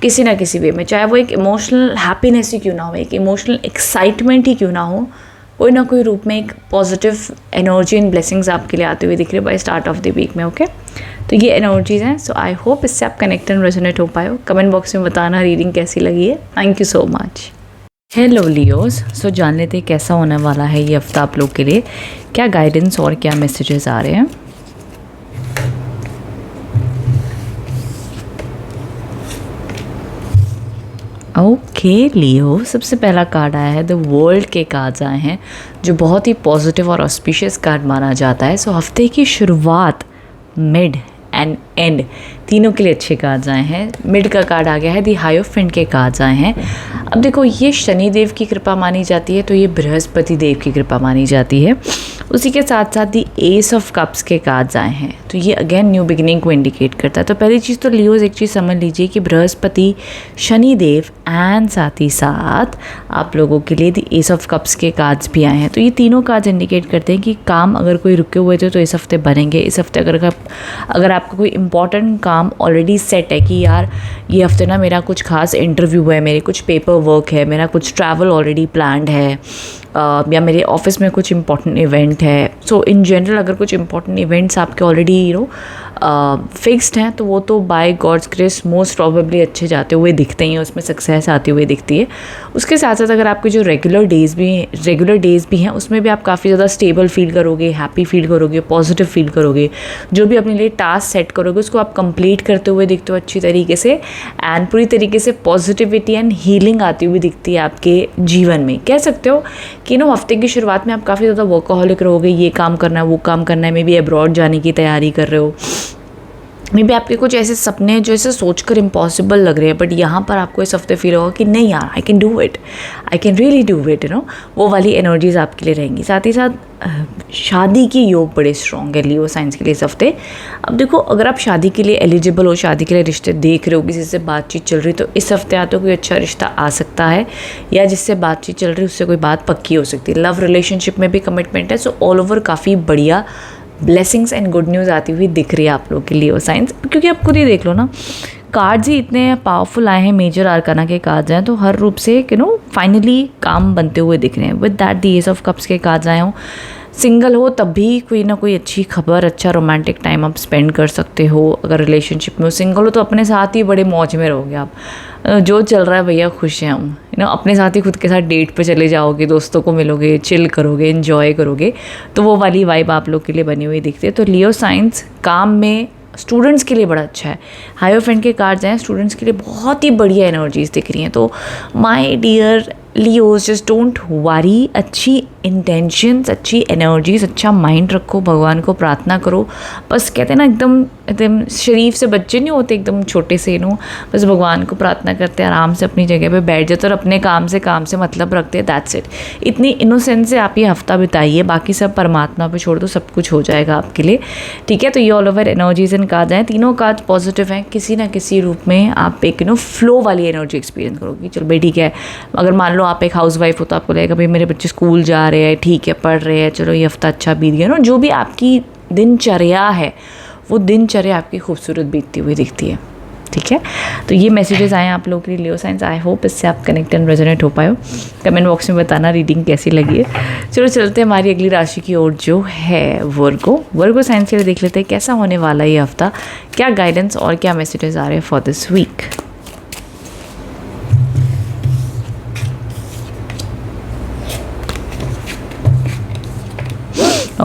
किसी ना किसी वे में, चाहे वो एक इमोशनल हैप्पीनेस ही क्यों ना हो, एक इमोशनल एक्साइटमेंट ही क्यों ना हो, कोई ना कोई रूप में एक पॉजिटिव एनर्जी एंड ब्लेसिंग्स आपके लिए आते हुए दिख रहे by start of the week में, ओके। तो ये एनर्जीज़ हैं। सो आई होप इससे आप कनेक्ट एंड रेजोनेट हो पाए हो। कमेंट बॉक्स में बताना रीडिंग कैसी लगी है। Thank you so much. Hello Leos, so जान लेते हैं कैसा होने वाला है ये हफ्ता आप लोग के लिए, क्या गाइडेंस और क्या मैसेजेस आ रहे हैं। ओके लियो, सबसे पहला कार्ड आया है द वर्ल्ड के कार्ड्स आए हैं, जो बहुत ही पॉजिटिव और ऑस्पिशियस कार्ड माना जाता है। सो हफ्ते की शुरुआत, मिड एंड एंड तीनों के लिए अच्छे कार्ड्स आए हैं। मिड का कार्ड आ गया है दी हाइरोफेंट के कार्ड्स आए हैं। अब देखो, ये शनि देव की कृपा मानी जाती है, तो ये बृहस्पति देव की कृपा मानी जाती है। उसी के साथ साथ दी एस ऑफ कप्स के कार्ड्स आए हैं, तो ये अगेन न्यू बिगिनिंग को इंडिकेट करता है। तो पहली चीज़ तो लियोज एक चीज़ समझ लीजिए कि बृहस्पति, शनि देव एंड साथ ही साथ आप लोगों के लिए दी एस ऑफ कप्स के कार्ड्स भी आए हैं। तो ये तीनों कार्ड्स इंडिकेट करते हैं कि काम अगर कोई रुके हुए थे तो इस हफ्ते बनेंगे। इस हफ्ते अगर आपका कोई इंपॉर्टेंट काम ऑलरेडी सेट है कि यार ये हफ्ते ना मेरा कुछ खास इंटरव्यू है, मेरे कुछ पेपर वर्क है, मेरा कुछ ट्रैवल ऑलरेडी प्लान्ड है, या मेरे ऑफिस में कुछ इंपॉर्टेंट इवेंट है। सो इन जनरल अगर कुछ इंपॉर्टेंट इवेंट्स आपके ऑलरेडी फिक्स्ड हैं, तो वो तो by God's grace most probably अच्छे जाते हुए दिखते हैं, उसमें सक्सेस आती हुई दिखती है। उसके साथ साथ अगर आपके जो रेगुलर डेज़ भी हैं, उसमें भी आप काफ़ी ज़्यादा स्टेबल फील करोगे, हैप्पी फील करोगे, पॉजिटिव फील करोगे। जो भी अपने लिए टास्क सेट करोगे उसको आप कंप्लीट करते हुए दिखते हो अच्छी तरीके से, एंड पूरी तरीके से पॉजिटिविटी एंड हीलिंग आती हुई दिखती है आपके जीवन में। कह सकते हो कि हफ्ते की शुरुआत में आप काफ़ी ज़्यादा वर्कहॉलिक रहोगे, ये काम करना है, वो काम करना है, मे बी अब्रॉड जाने की तैयारी कर रहे हो, मे बी आपके कुछ ऐसे सपने जो ऐसे सोचकर इम्पॉसिबल लग रहे हैं, बट यहाँ पर आपको इस हफ्ते फील होगा कि नहीं यार, I can do it, I can really do it, वो वाली एनर्जीज आपके लिए रहेंगी। साथ ही साथ शादी की योग बड़े स्ट्रॉन्ग है लियो साइंस के लिए इस हफ्ते। अब देखो, अगर आप शादी के लिए एलिजिबल हो, शादी के लिए रिश्ते देख रहे हो, किसी से बातचीत चल रही, तो इस हफ्ते आते कोई अच्छा रिश्ता आ सकता है, या जिससे बातचीत चल रही उससे कोई बात पक्की हो सकती है। लव रिलेशनशिप में भी कमिटमेंट है। सो ऑल ओवर काफ़ी बढ़िया ब्लेसिंग्स एंड गुड न्यूज़ आती हुई दिख रही है आप लोग के लियो साइंस, क्योंकि आप खुद ही देख लो ना, कार्ड्स ही इतने पावरफुल आए हैं, मेजर आर्काना के कार्ड्स हैं, तो हर रूप से फाइनली काम बनते हुए दिख रहे हैं। With that the S of cups के कार्ड्स आए हों, सिंगल हो तब भी कोई ना कोई अच्छी खबर, अच्छा रोमांटिक टाइम आप स्पेंड कर सकते हो। अगर रिलेशनशिप में हो, सिंगल हो तो अपने साथ ही बड़े मौज में रहोगे आप, जो चल रहा है भैया खुश हैं हम, अपने साथ ही खुद के साथ डेट पे चले जाओगे, दोस्तों को मिलोगे, चिल करोगे, एंजॉय करोगे, तो वो वाली वाइब आप लोग के लिए बनी हुई दिखती है। तो लियो साइंस काम में स्टूडेंट्स के लिए बड़ा अच्छा है। हाइरोफेंट के कार्ड्स हैं, स्टूडेंट्स के लिए बहुत ही बढ़िया एनर्जीज दिख रही हैं। तो my dear Leos, just don't worry, अच्छी इंटेंशंस, अच्छी एनर्जीज, अच्छा माइंड रखो, भगवान को प्रार्थना करो। बस कहते हैं ना, एकदम एकदम शरीफ से बच्चे नहीं होते, एकदम छोटे से बस भगवान को प्रार्थना करते हैं, आराम से अपनी जगह पे बैठ जाते और अपने काम से मतलब रखते हैं, दैट्स इट। इतनी इनोसेंस से आप ये हफ्ता बिताइए, बाकी सब परमात्मा पे छोड़ दो, सब कुछ हो जाएगा आपके लिए, ठीक है। तो ये all over energies and cards हैं, तीनों कार्ड्स पॉजिटिव हैं, किसी ना किसी रूप में आप एक फ्लो वाली एनर्जी एक्सपीरियंस करोगे। चलो भाई ठीक है, अगर मान लो आप एक हाउस वाइफ हो तो आपको लगेगा भाई मेरे बच्चे स्कूल जा रहे हैं, ठीक है, पढ़ रहे हैं, चलो ये हफ्ता अच्छा बीत गया। जो भी आपकी दिनचर्या है, वो दिनचर्या आपकी खूबसूरत बीतती हुई दिखती है, ठीक है। तो ये मैसेजेस आए हैं आप लोगों के लिए लियो साइंस। आई होप इससे आप कनेक्ट एंड रेजोनेट हो पाए हो। कमेंट बॉक्स में बताना रीडिंग कैसी लगी है। चलो चलते हैं हमारी अगली राशि की ओर, जो है वर्गो साइंस के लिए देख लेते हैं कैसा होने वाला है ये हफ्ता, क्या गाइडेंस और क्या मैसेजेस आ रहे हैं for this week.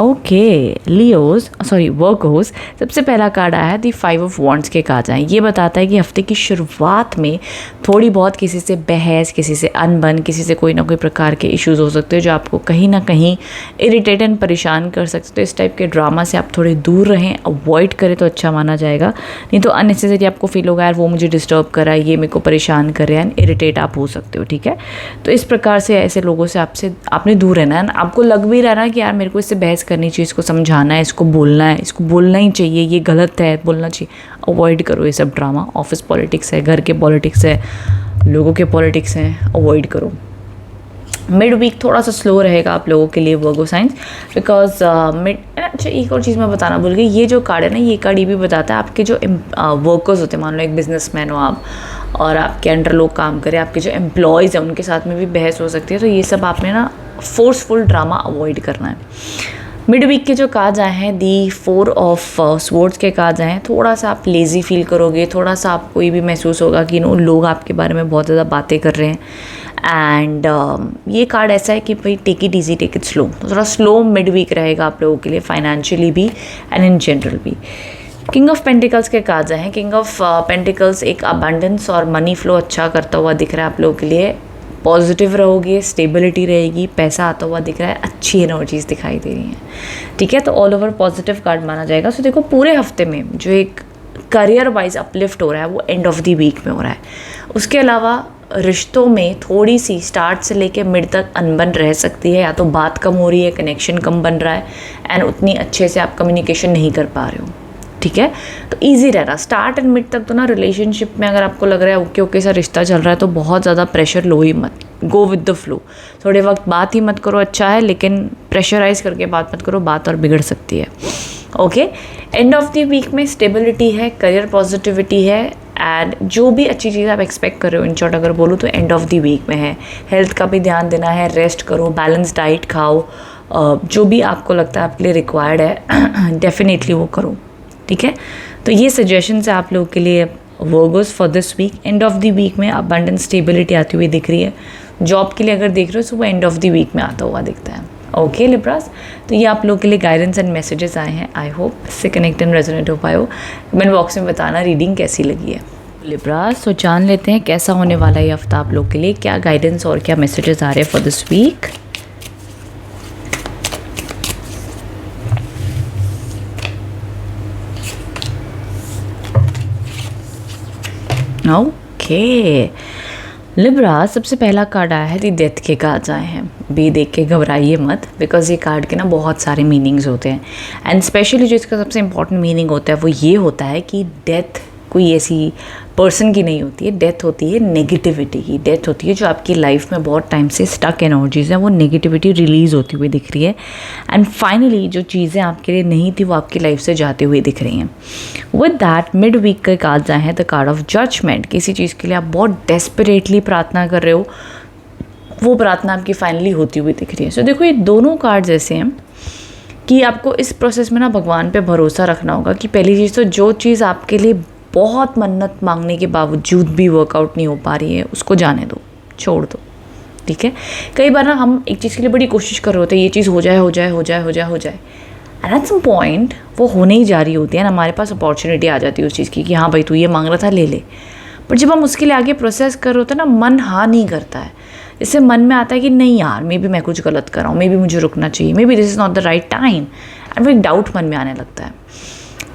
Okay Leos sorry Virgos, सबसे पहला कार्ड आया है दी 5 ऑफ वॉन्ड्स के कार्ड आए। ये बताता है कि हफ्ते की शुरुआत में थोड़ी बहुत किसी से बहस, किसी से अनबन, किसी से कोई ना कोई प्रकार के इश्यूज हो सकते हैं जो आपको कहीं ना कहीं इरिटेट एंड परेशान कर सकते हो। तो इस टाइप के ड्रामा से आप थोड़े दूर रहें, अवॉइड करें तो अच्छा माना जाएगा। नहीं तो अननेसेसरी आपको फील होगा यार वो मुझे डिस्टर्ब कर रहा है, ये मेरे को परेशान कर रहा है, एंड इरिटेट आप हो सकते हो। ठीक है, तो इस प्रकार से ऐसे लोगों से आपने दूर रहना है। आपको लग भी रहा है कि यार मेरे को इससे बहस करनी चाहिए, इसको समझाना है, इसको बोलना ही चाहिए, ये गलत है, बोलना चाहिए, अवॉइड करो ये सब ड्रामा। ऑफिस पॉलिटिक्स है, घर के पॉलिटिक्स है, लोगों के पॉलिटिक्स हैं, अवॉइड करो। मिड वीक थोड़ा सा स्लो रहेगा आप लोगों के लिए वर्गो साइंस, बिकॉज मिड। अच्छा एक और चीज़ मैं बताना भूल गई, ये जो कार्ड है ना, ये कार्ड ये भी बताता है आपके जो वर्कर्स होते हैं, मान लो एक बिजनेसमैन हो आप और आपके अंडर लोग काम करें, आपके जो एम्प्लॉयज़ हैं उनके साथ में भी बहस हो सकती है। तो ये सब आपने ना फोर्सफुल ड्रामा अवॉइड करना है। मिड वीक के जो कार्ड्स आए हैं, दी 4 ऑफ स्वॉर्ड्स के कार्ड्स आए हैं, थोड़ा सा आप लेज़ी फील करोगे, थोड़ा सा आपको ये भी महसूस होगा कि लोग आपके बारे में बहुत ज़्यादा बातें कर रहे हैं। एंड ये कार्ड ऐसा है कि भाई take it easy, take it slow. थोड़ा स्लो मिड वीक रहेगा आप लोगों के लिए, फाइनेंशियली भी एंड इन जनरल भी। किंग ऑफ पेंटिकल्स के कार्ड्स हैं। किंग ऑफ पेंटिकल्स एक अबंडेंस और मनी फ्लो अच्छा करता हुआ दिख रहा है आप लोगों के लिए। पॉजिटिव रहोगे, स्टेबिलिटी रहेगी, पैसा आता हुआ दिख रहा है, अच्छी एनर्जीज दिखाई दे रही हैं। ठीक है, तो ऑल ओवर पॉजिटिव कार्ड माना जाएगा। सो देखो पूरे हफ्ते में जो एक करियर वाइज अपलिफ्ट हो रहा है वो एंड ऑफ द वीक में हो रहा है। उसके अलावा रिश्तों में थोड़ी सी स्टार्ट से लेके मिड तक अनबन रह सकती है, या तो बात कम हो रही है, कनेक्शन कम बन रहा है, एंड उतनी अच्छे से आप कम्युनिकेशन नहीं कर पा रहे हो। ठीक है, तो इजी रहना स्टार्ट एंड मिड तक। तो ना रिलेशनशिप में अगर आपको लग रहा है ओके सा रिश्ता चल रहा है तो बहुत ज़्यादा प्रेशर लो ही मत, गो विद द फ्लो। थोड़े वक्त बात ही मत करो, अच्छा है, लेकिन प्रेशराइज करके बात मत करो, बात और बिगड़ सकती है। Okay, end of the week में स्टेबिलिटी है, करियर पॉजिटिविटी है, एंड जो भी अच्छी चीज़ आप एक्सपेक्ट कर रहे हो, इन शॉर्ट अगर बोलूँ तो एंड ऑफ द वीक में है। हेल्थ का भी ध्यान देना है, रेस्ट करो, बैलेंस डाइट खाओ, जो भी आपको लगता है आपके लिए रिक्वायर्ड है डेफिनेटली वो करो। ठीक है, तो ये सजेशंस है आप लोगों के लिए Virgos for this week. End of the week में अबंडेंस स्टेबिलिटी आती हुई दिख रही है। जॉब के लिए अगर देख रहे हो तो वो एंड ऑफ द वीक में आता हुआ दिखता है। ओके लिब्रास, तो ये आप लोगों के लिए गाइडेंस एंड मैसेजेस आए हैं। आई होप इससे कनेक्ट एंड रेजोनेट हो पाए हो। कमेंट बॉक्स में बताना रीडिंग कैसी लगी है। लिब्रास, तो जान लेते हैं कैसा होने वाला है ये हफ्ता आप लोग के लिए, क्या गाइडेंस और क्या मैसेजेस आ रहे हैं for this week. Okay Libra, सबसे पहला कार्ड आया है दी डेथ के कार्ड्स आए हैं। बी देख के घबराइए मत, बिकॉज ये कार्ड के ना बहुत सारे मीनिंग्स होते हैं, एंड स्पेशली जो इसका सबसे इंपॉर्टेंट मीनिंग होता है वो ये होता है कि डेथ कोई ऐसी पर्सन की नहीं होती है, डेथ होती है नेगेटिविटी की। डेथ होती है जो आपकी लाइफ में बहुत टाइम से स्टक एनर्जीज हैं, वो नेगेटिविटी रिलीज़ होती हुई दिख रही है, एंड फाइनली जो चीज़ें आपके लिए नहीं थी वो आपकी लाइफ से जाती हुई दिख रही हैं। विद दैट मिड वीक के कार्ड्स आए हैं द कार्ड ऑफ जजमेंट। किसी चीज़ के लिए आप बहुत डेस्परेटली प्रार्थना कर रहे हो, वो प्रार्थना आपकी फाइनली होती हुई दिख रही है। सो देखो ये दोनों कार्ड्स ऐसे हैं कि आपको इस प्रोसेस में ना भगवान पे भरोसा रखना होगा कि पहली चीज़ तो जो चीज़ आपके लिए बहुत मन्नत मांगने के बावजूद भी वर्कआउट नहीं हो पा रही है उसको जाने दो, छोड़ दो। ठीक है, कई बार ना हम एक चीज़ के लिए बड़ी कोशिश कर रहे होते हैं, ये चीज़ हो जाए हो जाए हो जाए हो जाए हो जाए, एंड एट सम पॉइंट वो होने ही जा रही होती है ना, हमारे पास अपॉर्चुनिटी आ जाती है उस चीज़ की कि हाँ भाई तू ये मांग रहा था ले ले। बट जब हम उसके लिए आगे प्रोसेस कर रहे होते हैं ना, मन हाँ नहीं करता है। इससे मन में आता है कि नहीं यार मे बी मैं कुछ गलत कर रहा हूँ, मे बी मुझे रुकना चाहिए, may be this is not the right time, and वो एक डाउट मन में आने लगता है।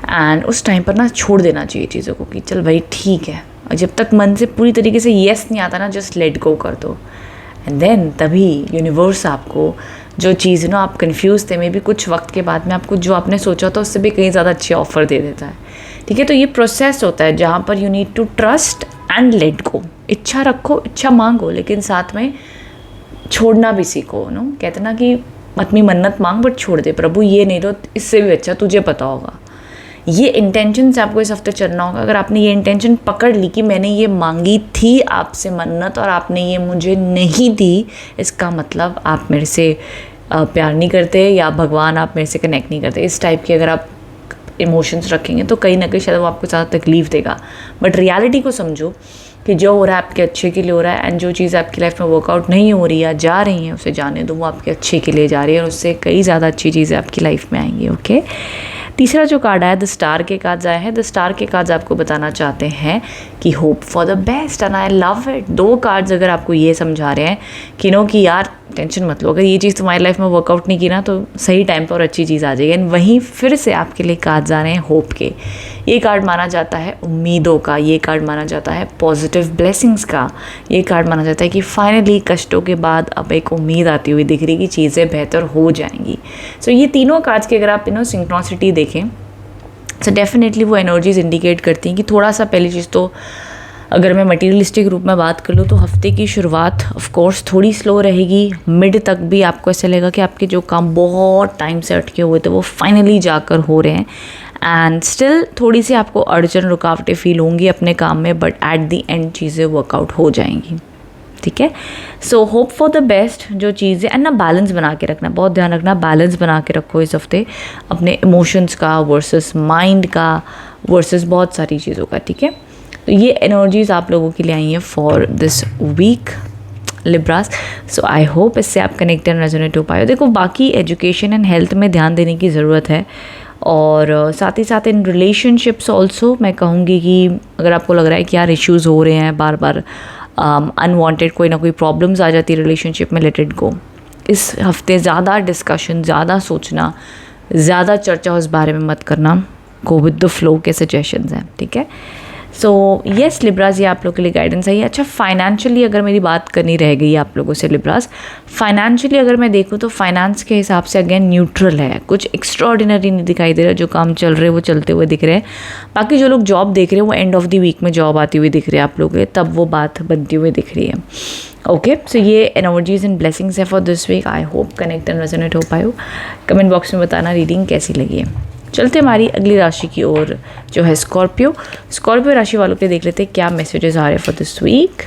एंड उस टाइम पर ना छोड़ देना चाहिए चीज़ों को कि चल भाई ठीक है, और जब तक मन से पूरी तरीके से येस नहीं आता ना, जस्ट लेट गो कर दो, एंड देन तभी यूनिवर्स आपको जो चीज़ ना आप कंफ्यूज थे, मे बी कुछ वक्त के बाद में आपको जो आपने सोचा था उससे भी कहीं ज़्यादा अच्छे ऑफर दे देता है। ठीक है, तो ये प्रोसेस होता है जहाँ पर you need to trust and let go. इच्छा रखो, इच्छा मांगो, लेकिन साथ में छोड़ना भी सीखो। नो कहते ना कि अपनी मन्नत मांग बट छोड़ दे, प्रभु ये नहीं दो, इससे भी अच्छा तुझे पता होगा। ये इंटेंशन से आपको इस हफ्ते चलना होगा। अगर आपने ये इंटेंशन पकड़ ली कि मैंने ये मांगी थी आपसे मन्नत और आपने ये मुझे नहीं दी, इसका मतलब आप मेरे से प्यार नहीं करते या भगवान आप मेरे से कनेक्ट नहीं करते, इस टाइप की अगर आप इमोशंस रखेंगे तो कहीं ना कहीं शायद वो आपको ज़्यादा तकलीफ़ देगा। बट रियलिटी को समझो कि जो हो रहा है आपके अच्छे के लिए हो रहा है, एंड जो चीज़ आपकी लाइफ में वर्कआउट नहीं हो रही या जा रही हैं उसे जाने दो, वो आपके अच्छे के लिए जा रही है और उससे कई ज़्यादा अच्छी चीज़ें आपकी लाइफ में आएंगी। ओके, तीसरा जो कार्ड आया, द स्टार के कार्ड्स आए हैं। द स्टार के कार्ड्स आपको बताना चाहते हैं कि hope for the best and I love it. 2 cards अगर आपको ये समझा रहे हैं कि नो कि यार टेंशन मत लो, अगर ये चीज़ तुम्हारी लाइफ में वर्कआउट नहीं की ना तो सही टाइम पर और अच्छी चीज़ आ जाएगी। एंड वहीं फिर से आपके लिए कार्ड्स आ रहे हैं होप के। ये कार्ड माना जाता है उम्मीदों का, ये कार्ड माना जाता है पॉजिटिव ब्लेसिंग्स का, ये कार्ड माना जाता है कि फाइनली कष्टों के बाद अब एक उम्मीद आती हुई दिख रही कि चीज़ें बेहतर हो जाएंगी। सो ये तीनों कार्ड्स की अगर आप सिंक्रोनिसिटी देखें तो डेफिनेटली वो एनर्जीज इंडिकेट करती हैं कि थोड़ा सा, पहली चीज़ तो अगर मैं मटेरियलिस्टिक रूप में बात कर लूँ तो हफ्ते की शुरुआत ऑफ कोर्स थोड़ी स्लो रहेगी। मिड तक भी आपको ऐसा लगेगा कि आपके जो काम बहुत टाइम से अटके हुए थे वो फाइनली जाकर हो रहे हैं, एंड स्टिल थोड़ी सी आपको अड़चन रुकावटें फील होंगी अपने काम में, बट एट द एंड चीज़ें वर्कआउट हो जाएंगी। ठीक है, so hope for the best जो चीज़ें, एंड ना बैलेंस बना के रखना, बहुत ध्यान रखना, बैलेंस बना के रखो इस हफ्ते अपने इमोशंस का वर्सेस माइंड का वर्सेस बहुत सारी चीज़ों का। ठीक है, तो ये एनर्जीज आप लोगों के लिए आई हैं for this week Libras. So I hope इससे आप कनेक्ट एंड रेजोनेट हो पाए। देखो, बाकी एजुकेशन एंड हेल्थ में ध्यान देने की ज़रूरत है, और साथ ही साथ इन रिलेशनशिप्स ऑल्सो मैं कहूँगी कि अगर आपको लग रहा है कि यार इश्यूज़ हो रहे हैं बार बार, अनवांटेड कोई ना कोई प्रॉब्लम्स आ जाती है रिलेशनशिप में, लेट इट गो। इस हफ्ते ज़्यादा डिस्कशन, ज़्यादा सोचना, ज़्यादा चर्चा उस बारे में मत करना, गो विद द फ्लो के सजेशंस हैं। ठीक है, सो येस लिब्रास, ये आप लोगों के लिए गाइडेंस है। अच्छा, फाइनेंशियली अगर मेरी बात करनी रह गई आप लोगों से लिब्रास, फाइनेंशियली अगर मैं देखूँ तो फाइनेंस के हिसाब से अगेन न्यूट्रल है, कुछ एक्स्ट्रॉर्डिनरी नहीं दिखाई दे रहा। जो काम चल रहे हैं वो चलते हुए दिख रहे हैं। बाकी जो लोग जॉब देख रहे हैं वो एंड ऑफ द वीक में जॉब आती हुई दिख रही है आप लोगों के, तब वो बात बनती हुई दिख रही है। ओके, सो ये एनर्जीज एंड ब्लेसिंग्स है for this week. I hope connect and resonate हो पाए हो। कमेंट बॉक्स में बताना रीडिंग कैसी लगी है। चलते हमारी अगली राशि की ओर जो है स्कॉर्पियो। स्कॉर्पियो राशि वालों के देख लेते हैं क्या मैसेजेस आ रहे हैं फॉर दिस वीक।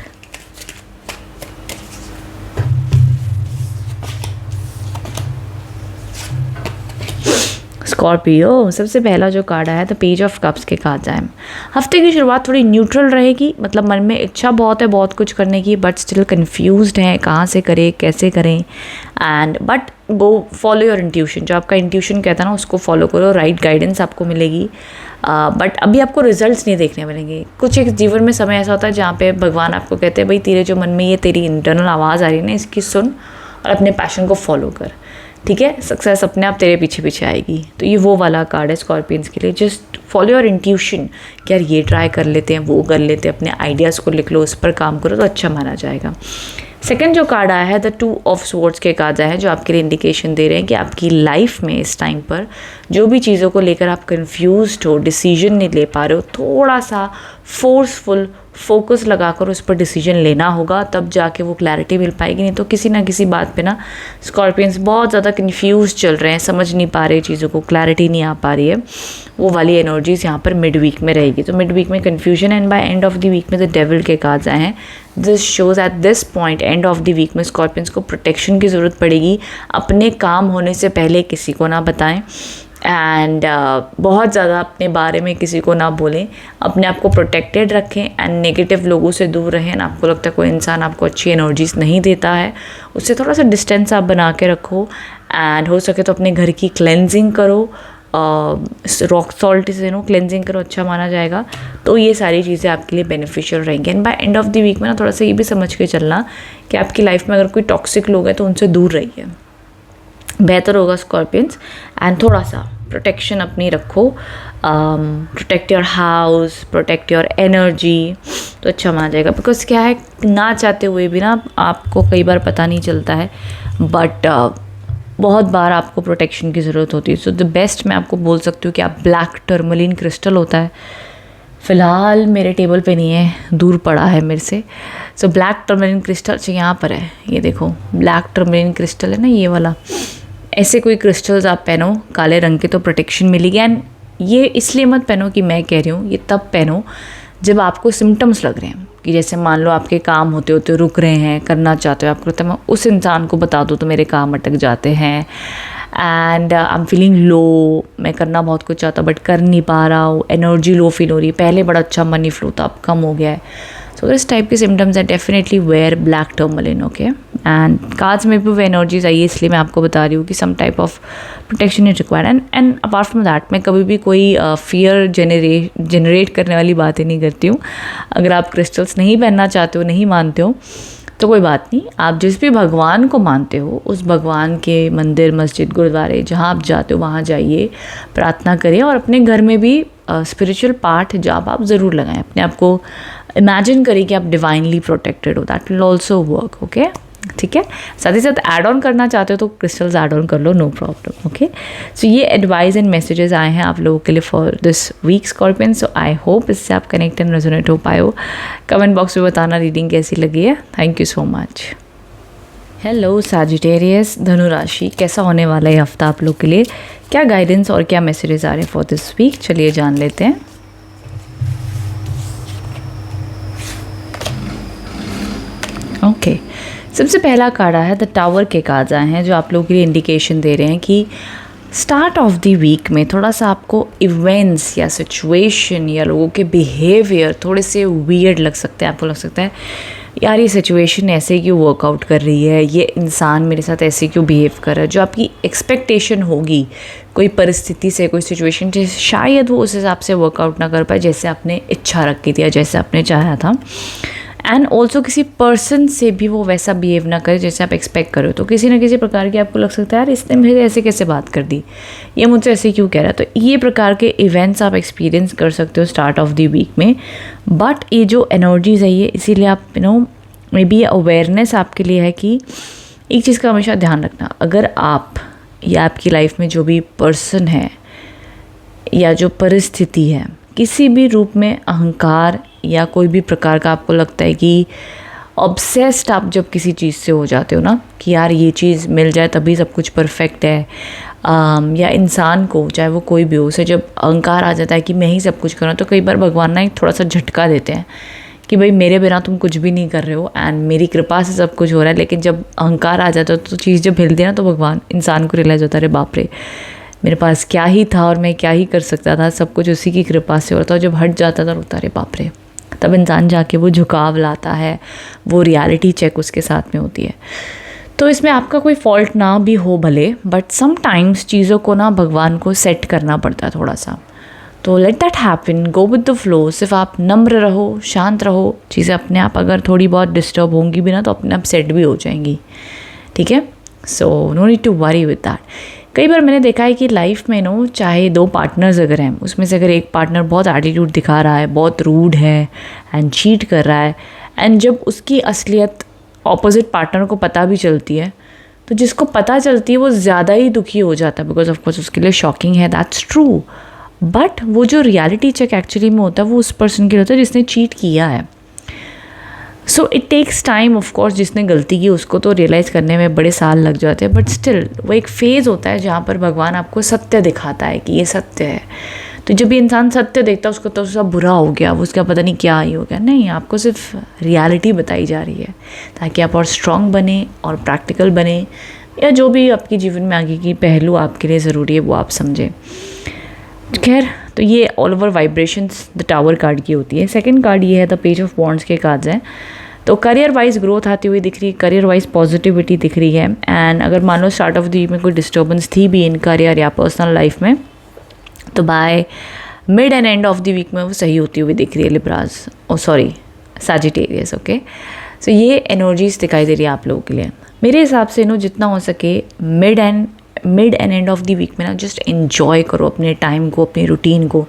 स्कॉर्पियो, सबसे पहला जो कार्ड आया था पेज ऑफ कप्स के कार्ड आए। हफ्ते की शुरुआत थोड़ी न्यूट्रल रहेगी, मतलब मन में इच्छा बहुत है बहुत कुछ करने की, बट स्टिल कंफ्यूज्ड हैं कहाँ से करें कैसे करें, and but go follow your intuition. जो आपका इंट्यूशन कहता है ना उसको फॉलो करो, राइट गाइडेंस आपको मिलेगी। बट अभी आपको रिजल्ट्स नहीं देखने मिलेंगे। कुछ एक जीवन में समय ऐसा होता है जहाँ पे भगवान आपको कहते हैं भाई तेरे जो मन में ये तेरी इंटरनल आवाज़ आ रही है ना, इसकी सुन और अपने पैशन को फॉलो कर। ठीक है, सक्सेस अपने आप तेरे पीछे पीछे आएगी। तो ये वो वाला कार्ड है स्कॉर्पियंस के लिए। जस्ट फॉलो योर इंट्यूशन कि यार ये ट्राई कर लेते हैं, वो कर लेते हैं, अपने आइडियाज़ को लिख लो, उस पर काम करो तो अच्छा माना जाएगा। सेकंड जो कार्ड आया है द 2 ऑफ स्वॉर्ड्स के कार्ड आए हैं, जो आपके लिए इंडिकेशन दे रहे हैं कि आपकी लाइफ में इस टाइम पर जो भी चीज़ों को लेकर आप कंफ्यूज्ड हो, डिसीजन नहीं ले पा रहे हो, थोड़ा सा फोर्सफुल फोकस लगाकर उस पर डिसीजन लेना होगा, तब जाके वो क्लैरिटी मिल पाएगी। नहीं तो किसी ना किसी बात पे ना स्कॉर्पियंस बहुत ज़्यादा कंफ्यूज चल रहे हैं, समझ नहीं पा रहे चीज़ों को, क्लैरिटी नहीं आ पा रही है। वो वाली एनर्जीज यहाँ पर मिड वीक में रहेगी। तो मिड वीक में confusion and by end of the week में द डेविल के कार्ड्स आए हैं। This shows at this point end of the week में स्कॉर्पियंस को प्रोटेक्शन की ज़रूरत पड़ेगी। अपने काम होने से पहले किसी को ना बताएं, एंड बहुत ज़्यादा अपने बारे में किसी को ना बोलें, अपने आप को प्रोटेक्टेड रखें एंड नेगेटिव लोगों से दूर रहें। आपको लगता है कोई इंसान आपको अच्छी एनर्जीज नहीं देता है, उससे थोड़ा सा डिस्टेंस आप बना के रखो, एंड हो सके तो अपने घर की क्लेंजिंग करो, रॉक सॉल्ट से क्लेंजिंग करो, अच्छा माना जाएगा। तो ये सारी चीज़ें आपके लिए बेनिफिशियल रहेंगी। And by end of the week में ना थोड़ा सा ये भी समझ के चलना कि आपकी लाइफ में अगर कोई टॉक्सिक लोग हैं तो उनसे दूर रहिए, बेहतर होगा स्कॉर्पियंस। एंड थोड़ा सा प्रोटेक्शन अपनी रखो, protect your house, protect your energy, तो अच्छा माना जाएगा। बिकॉज क्या है, ना चाहते हुए भी ना आपको कई बार पता नहीं चलता है, बट बहुत बार आपको प्रोटेक्शन की ज़रूरत होती है। सो द बेस्ट मैं आपको बोल सकती हूँ कि आप ब्लैक टर्मलिन क्रिस्टल होता है, फ़िलहाल मेरे टेबल पे नहीं है, दूर पड़ा है मेरे से। सो ब्लैक टर्मलिन क्रिस्टल यहाँ पर है, ये देखो ब्लैक टर्मलिन क्रिस्टल है ना, ये वाला। ऐसे कोई क्रिस्टल्स आप पहनो काले रंग के तो प्रोटेक्शन मिलेगी। एंड ये इसलिए मत पहनो कि मैं कह रही हूँ, ये तब पहनो जब आपको सिम्टम्स लग रहे हैं कि जैसे मान लो आपके काम होते होते रुक रहे हैं, करना चाहते हो, आपको मैं उस इंसान को बता दूँ तो मेरे काम अटक जाते हैं, and I am feeling low, मैं करना बहुत कुछ चाहता हूँ बट कर नहीं पा रहा हूँ, एनर्जी लो फील हो रही है, पहले बड़ा अच्छा मनी फ्लो था अब कम हो गया है। सो दिस टाइप के सिम्टम्स है definitely wear black tourmaline, okay. And cards में भी वो एनर्जीज आई है, इसलिए मैं आपको बता रही हूँ कि some type of protection is required. And apart from that मैं कभी भी कोई फियर जनरेट करने वाली बातें नहीं करती हूँ। अगर आप क्रिस्टल्स नहीं पहनना चाहते हो, नहीं मानते हो, तो कोई बात नहीं। आप जिस भी भगवान को मानते हो उस भगवान के मंदिर, मस्जिद, गुरुद्वारे जहाँ आप जाते हो वहाँ जाइए, प्रार्थना करें और अपने घर में भी स्पिरिचुअल पार्ट जाप आप ज़रूर लगाएं। अपने आप को इमेजिन करिए कि आप डिवाइनली प्रोटेक्टेड हो, that will also work, okay. ठीक है, साथ ही साथ ऐड ऑन करना चाहते हो तो क्रिस्टल्स ऐड ऑन कर लो, नो प्रॉब्लम, ओके। सो ये एडवाइस एंड मैसेजेस आए हैं आप लोगों के लिए for this week Scorpion. So I hope इससे आप कनेक्ट एंड रेजोनेट हो पाए हो। कमेंट बॉक्स में बताना रीडिंग कैसी लगी है। Thank you so much. Hello Sagittarius, धनु राशि, कैसा होने वाला है हफ्ता आप लोग के लिए, क्या गाइडेंस और क्या मैसेजेस आ रहे हैं फॉर दिस वीक, चलिए जान लेते हैं। ओके, सबसे पहला कार्ड है द टावर के कार्ड्स आए हैं जो आप लोगों के लिए इंडिकेशन दे रहे हैं कि स्टार्ट ऑफ द वीक में थोड़ा सा आपको इवेंट्स या सिचुएशन या लोगों के बिहेवियर थोड़े से वियर्ड लग सकते हैं। आपको लग सकता है यार ये सिचुएशन ऐसे क्यों वर्कआउट कर रही है, ये इंसान मेरे साथ ऐसे क्यों बिहेव कर रहा है। जो आपकी एक्सपेक्टेशन होगी कोई परिस्थिति से, कोई सिचुएशन से, शायद वो उस हिसाब से वर्कआउट ना कर पाए जैसे आपने इच्छा रखी थी या जैसे आपने चाहा था। एंड ऑल्सो किसी पर्सन से भी वो वैसा बिहेव ना करे जैसे आप एक्सपेक्ट करो, तो किसी न किसी प्रकार की आपको लग सकता है यार इसने मुझे ऐसे कैसे बात कर दी, ये मुझसे ऐसे क्यों कह रहा है। तो ये प्रकार के इवेंट्स आप एक्सपीरियंस कर सकते हो स्टार्ट ऑफ द वीक में। बट ये जो एनर्जीज है ये इसीलिए आप मे बी अवेयरनेस आपके लिए है कि एक चीज़ का हमेशा ध्यान रखना, अगर आप या आपकी लाइफ में जो भी पर्सन है या जो परिस्थिति है किसी भी रूप में अहंकार या कोई भी प्रकार का आपको लगता है कि ऑब्सेस्ड आप जब किसी चीज़ से हो जाते हो ना कि यार ये चीज़ मिल जाए तभी सब कुछ परफेक्ट है, या इंसान को चाहे वो कोई भी हो उसे जब अहंकार आ जाता है कि मैं ही सब कुछ करूँ, तो कई बार भगवान ना एक थोड़ा सा झटका देते हैं कि भाई मेरे बिना तुम कुछ भी नहीं कर रहे हो एंड मेरी कृपा से सब कुछ हो रहा है। लेकिन जब अहंकार आ जाता है तो चीज़ जब हिलती है ना तो भगवान इंसान को रियलाइज़ होता है अरे बाप रे मेरे पास क्या ही था और मैं क्या ही कर सकता था, सब कुछ उसी की कृपा से होता। जब हट जाता था रोता अरे बाप रे, तब इंसान जाके वो झुकाव लाता है, वो रियलिटी चेक उसके साथ में होती है। तो इसमें आपका कोई फॉल्ट ना भी हो भले, बट समटाइम्स चीज़ों को ना भगवान को सेट करना पड़ता है थोड़ा सा। तो let that happen, go with the flow. सिर्फ आप नम्र रहो, शांत रहो, चीज़ें अपने आप अगर थोड़ी बहुत डिस्टर्ब होंगी भी ना तो अपने आप सेट भी हो जाएंगी, ठीक है। So no need to worry with that. कई बार मैंने देखा है कि लाइफ में चाहे दो पार्टनर्स अगर हैं उसमें से अगर एक पार्टनर बहुत एटीट्यूड दिखा रहा है, बहुत रूड है एंड चीट कर रहा है, एंड जब उसकी असलियत ऑपोजिट पार्टनर को पता भी चलती है तो जिसको पता चलती है वो ज़्यादा ही दुखी हो जाता है, बिकॉज ऑफकोर्स उसके लिए शॉकिंग है, दैट्स ट्रू। बट वो जो रियलिटी चेक एक्चुअली में होता है वो उस पर्सन के लिए होता है जिसने चीट किया है। So it takes time, of course जिसने गलती की उसको तो रियलाइज़ करने में बड़े साल लग जाते हैं, बट स्टिल वो एक फेज़ होता है जहाँ पर भगवान आपको सत्य दिखाता है कि ये सत्य है। तो जब ये इंसान सत्य देखता है उसको तो सब बुरा हो गया, वो उसका पता नहीं क्या ही हो गया, नहीं, आपको सिर्फ रियलिटी बताई जा रही है ताकि आप और स्ट्रॉन्ग बने और प्रैक्टिकल बने, या जो भी आपके जीवन में आगे की पहलू आपके लिए ज़रूरी है वो आप समझें। खैर, तो ये all over vibrations the tower card की होती है। सेकंड कार्ड ये है द पेज ऑफ वॉन्ड्स के कार्ड्स हैं। तो करियर वाइज ग्रोथ आती हुई दिख रही है, करियर वाइज पॉजिटिविटी दिख रही है। एंड अगर मान लो स्टार्ट ऑफ द वीक में कोई डिस्टर्बेंस थी भी इन करियर या पर्सनल लाइफ में, तो by mid and end of the week में वो सही होती हुई दिख रही है लिब्राज, सैजिटेरियस, ओके। सो ये एनर्जीज दिखाई दे रही है आप लोगों के लिए। मेरे हिसाब से जितना हो सके mid and end of the week में जस्ट एन्जॉय करो अपने टाइम को, अपनी रूटीन को।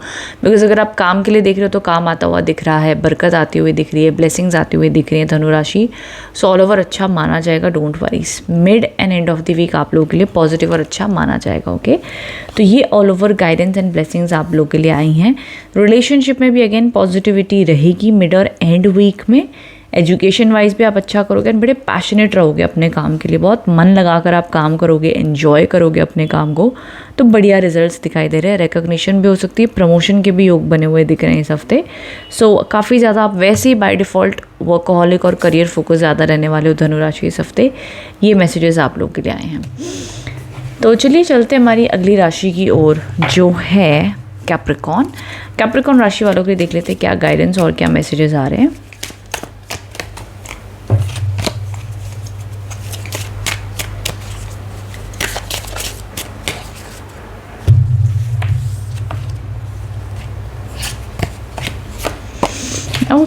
बिकॉज अगर आप काम के लिए देख रहे हो तो काम आता हुआ दिख रहा है, बरकत आती हुई दिख रही है, ब्लेसिंग्स आती हुई दिख रही है धनु राशि। सो ऑल ओवर अच्छा माना जाएगा, don't worry. Mid and end of the week आप लोगों के लिए पॉजिटिव और अच्छा माना जाएगा, ओके। तो ये all over guidance and blessings आप लोगों के लिए आई हैं। रिलेशनशिप में भी अगेन पॉजिटिविटी रहेगी मिड और एंड वीक में। एजुकेशन वाइज भी आप अच्छा करोगे एंड बड़े पैशनेट रहोगे अपने काम के लिए, बहुत मन लगाकर आप काम करोगे, एंजॉय करोगे अपने काम को, तो बढ़िया रिजल्ट्स दिखाई दे रहे हैं। रिकॉग्निशन भी हो सकती है, प्रमोशन के भी योग बने हुए दिख रहे हैं इस हफ्ते। सो काफ़ी ज़्यादा आप वैसे ही बाय डिफ़ॉल्ट वर्कहॉलिक और करियर फोकस ज़्यादा रहने वाले हो धनु राशि इस हफ्ते। ये मैसेजेस आप लोग के लिए आए हैं। तो चलिए चलते हैं हमारी अगली राशि की ओर जो है कैप्रिकॉर्न राशि वालों के लिए। देख लेते हैं क्या गाइडेंस और क्या मैसेजेस आ रहे हैं।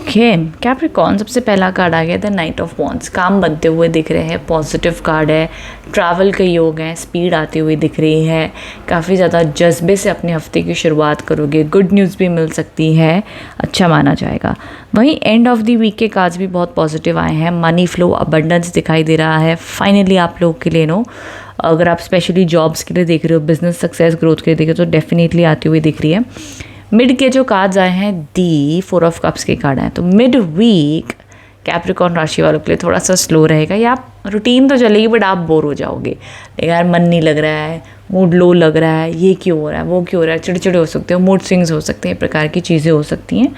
ओके कैप्रिकॉर्न, सबसे पहला कार्ड आ गया द नाइट ऑफ वॉन्ड्स। काम बनते हुए दिख रहे हैं, पॉजिटिव कार्ड है, ट्रैवल के योग हैं, स्पीड आती हुई दिख रही है, काफ़ी ज़्यादा जज्बे से अपने हफ्ते की शुरुआत करोगे, गुड न्यूज़ भी मिल सकती है, अच्छा माना जाएगा। वहीं एंड ऑफ द वीक के कार्ड्स भी बहुत पॉजिटिव आए हैं, मनी फ्लो, अबंडेंस दिखाई दे रहा है फाइनली आप लोग के लिए। नो, अगर आप स्पेशली जॉब्स के लिए देख रहे हो, बिजनेस सक्सेस ग्रोथ के लिए देख रहे हो, तो डेफिनेटली आती हुई दिख रही है। मिड के जो कार्ड्स आए हैं, दी 4 ऑफ कप्स के कार्ड आए, तो मिड वीक कैप्रिकॉर्न राशि वालों के लिए थोड़ा सा स्लो रहेगा, या रूटीन तो चलेगी बट आप बोर हो जाओगे, यार मन नहीं लग रहा है, मूड लो लग रहा है, ये क्यों हो रहा है, वो क्यों हो रहा है, चिड़चिड़े हो सकते हो, मूड स्विंग्स हो सकते हैं, प्रकार की चीज़ें हो सकती हैं।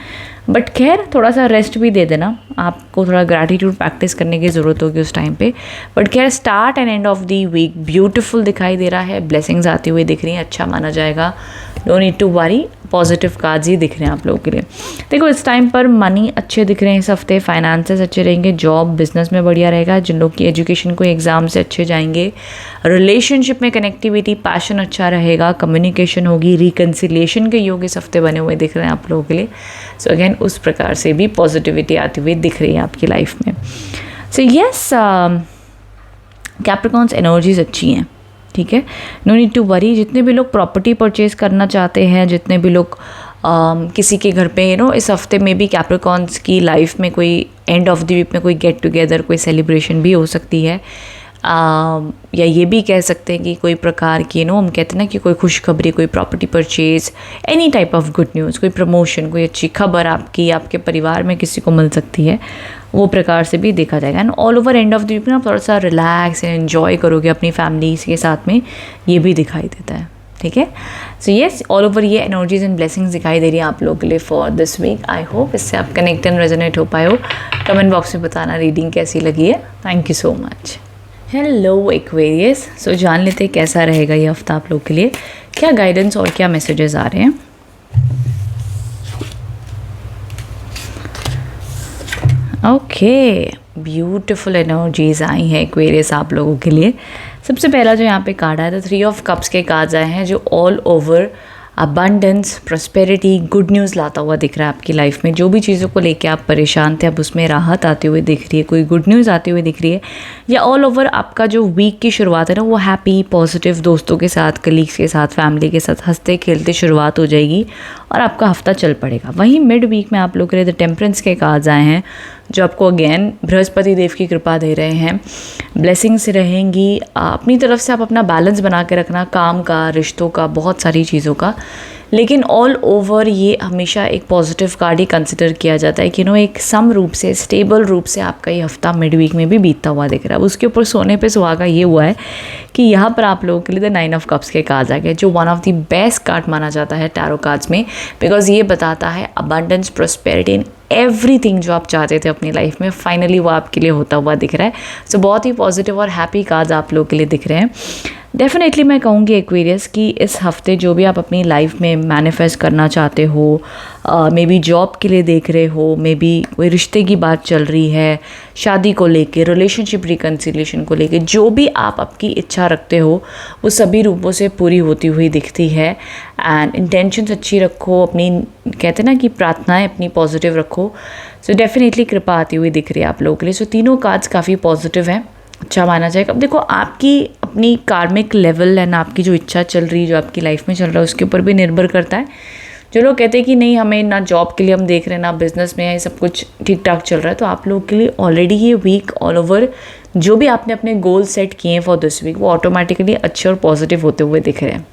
बट खैर थोड़ा सा रेस्ट भी दे देना, आपको थोड़ा ग्रैटिट्यूड प्रैक्टिस करने की ज़रूरत होगी उस टाइम पे। बट खैर start and end of the week beautiful दिखाई दे रहा है, ब्लेसिंग्स आती हुई दिख रही हैं, अच्छा माना जाएगा, don't need to worry, positive cards ही दिख रहे हैं आप लोगों के लिए। देखो इस टाइम पर मनी अच्छे दिख रहे हैं इस हफ्ते, फाइनेंसेस अच्छे रहेंगे, जॉब बिजनेस में बढ़िया रहेगा, जिन लोग की एजुकेशन को एग्जाम से अच्छे जाएंगे, रिलेशनशिप में कनेक्टिविटी पैशन अच्छा रहेगा, कम्युनिकेशन होगी, रिकन्सिलिएशन के योग इस हफ्ते बने हुए दिख रहे हैं आप लोगों के लिए। सो अगेन उस प्रकार से भी पॉजिटिविटी आती हुई दिख रही है आपकी लाइफ में। सो यस कैप्रिकॉर्न्स एनर्जीज अच्छी हैं, ठीक है, नो नीड टू वरी। जितने भी लोग प्रॉपर्टी परचेज करना चाहते हैं, जितने भी लोग किसी के घर पे इस हफ्ते में भी कैप्रिकॉर्न्स की लाइफ में कोई एंड ऑफ द वीक में कोई गेट टुगेदर, कोई सेलिब्रेशन भी हो सकती है, या ये भी कह सकते हैं कि कोई प्रकार की हम कहते हैं ना कि कोई खुशखबरी, कोई property purchase, any type of good news, कोई प्रमोशन, कोई अच्छी खबर आपकी, आपके परिवार में किसी को मिल सकती है, वो प्रकार से भी देखा जाएगा। And all over end of the week में आप थोड़ा सा रिलैक्स एंड एन्जॉय करोगे अपनी फैमिली के साथ में, ये भी दिखाई देता है, ठीक है। सो येस ऑल ओवर ये एनर्जीज एंड ब्लेसिंग्स दिखाई दे रही है आप लोगों के लिए for this week. I hope इससे आप कनेक्ट एंड रेजोनेट हो पाए हो। कमेंट बॉक्स में बताना रीडिंग कैसी लगी है। Thank you so much. Hello Aquarius, so जान लेते हैं कैसा रहेगा ये हफ्ता आप लोग के लिए, क्या गाइडेंस और क्या मैसेजेस आ रहे हैं। ओके ब्यूटिफुल एनर्जीज आई हैं एक्वेरियस आप लोगों के लिए। सबसे पहला जो यहाँ पे कार्ड आया था 3 ऑफ कप्स के कार्ड्स आए हैं, जो all over abundance, prosperity, good news लाता हुआ दिख रहा है आपकी लाइफ में। जो भी चीज़ों को लेके आप परेशान थे अब उसमें राहत आती हुई दिख रही है, कोई गुड न्यूज़ आती हुई दिख रही है, या ऑल ओवर आपका जो वीक की शुरुआत है ना वो हैप्पी पॉजिटिव, दोस्तों के साथ, कलीग्स के साथ, फैमिली के साथ हंसते खेलते शुरुआत हो जाएगी और आपका हफ्ता चल पड़ेगा। वहीं मिड वीक में आप लोग के लिए द टेम्परेंस के कार्ड्स आए हैं, जो आपको अगेन बृहस्पति देव की कृपा दे रहे हैं, ब्लेसिंग्स रहेंगी। अपनी तरफ से आप अपना बैलेंस बना के रखना, काम का, रिश्तों का, बहुत सारी चीज़ों का, लेकिन ऑल ओवर ये हमेशा एक पॉजिटिव कार्ड ही कंसिडर किया जाता है कि एक सम रूप से, स्टेबल रूप से आपका ये हफ्ता मिड वीक में भी बीतता हुआ दिख रहा है। उसके ऊपर सोने पे सुहागा ये हुआ है कि यहाँ पर आप लोगों के लिए द 9 ऑफ कप्स के कार्ड्स आ गए, जो one of the best card माना जाता है टैरो कार्ड्स में, बिकॉज ये बताता है अबंडेंस, प्रॉस्पेरिटी इन एवरीथिंग जो आप चाहते थे अपनी लाइफ में, फाइनली वो आपके लिए होता हुआ दिख रहा है। सो बहुत ही पॉजिटिव और हैप्पी कार्ड्स आप लोगों के लिए दिख रहे हैं। डेफिनेटली मैं कहूँगी एक्वेरियस कि इस हफ्ते जो भी आप अपनी लाइफ में मैनिफेस्ट करना चाहते हो, मे बी जॉब के लिए देख रहे हो, मे बी कोई रिश्ते की बात चल रही है, शादी को लेके, रिलेशनशिप रिकन्सिलिएशन को लेके, जो भी आप आपकी इच्छा रखते हो वो सभी रूपों से पूरी होती हुई दिखती है। एंड इंटेंशंस अच्छी रखो, अपनी कहते हैं ना कि प्रार्थनाएं अपनी पॉजिटिव रखो। सो डेफिनेटली कृपा आती हुई दिख रही है आप लोगों के लिए। सो तीनों कार्ड्स काफ़ी पॉजिटिव हैं, अच्छा माना जाएगा। अब देखो आपकी अपनी कार्मिक लेवल एंड आपकी जो इच्छा चल रही है, जो आपकी लाइफ में चल रहा है, उसके ऊपर भी निर्भर करता है। जो लोग कहते हैं कि नहीं हमें ना जॉब के लिए हम देख रहे हैं ना बिजनेस में, ये सब कुछ ठीक ठाक चल रहा है, तो आप लोगों के लिए ऑलरेडी ये वीक ऑल ओवर जो भी आपने अपने गोल सेट किए हैं फॉर दिस वीक वो ऑटोमेटिकली अच्छे और पॉजिटिव होते हुए दिख रहे हैं,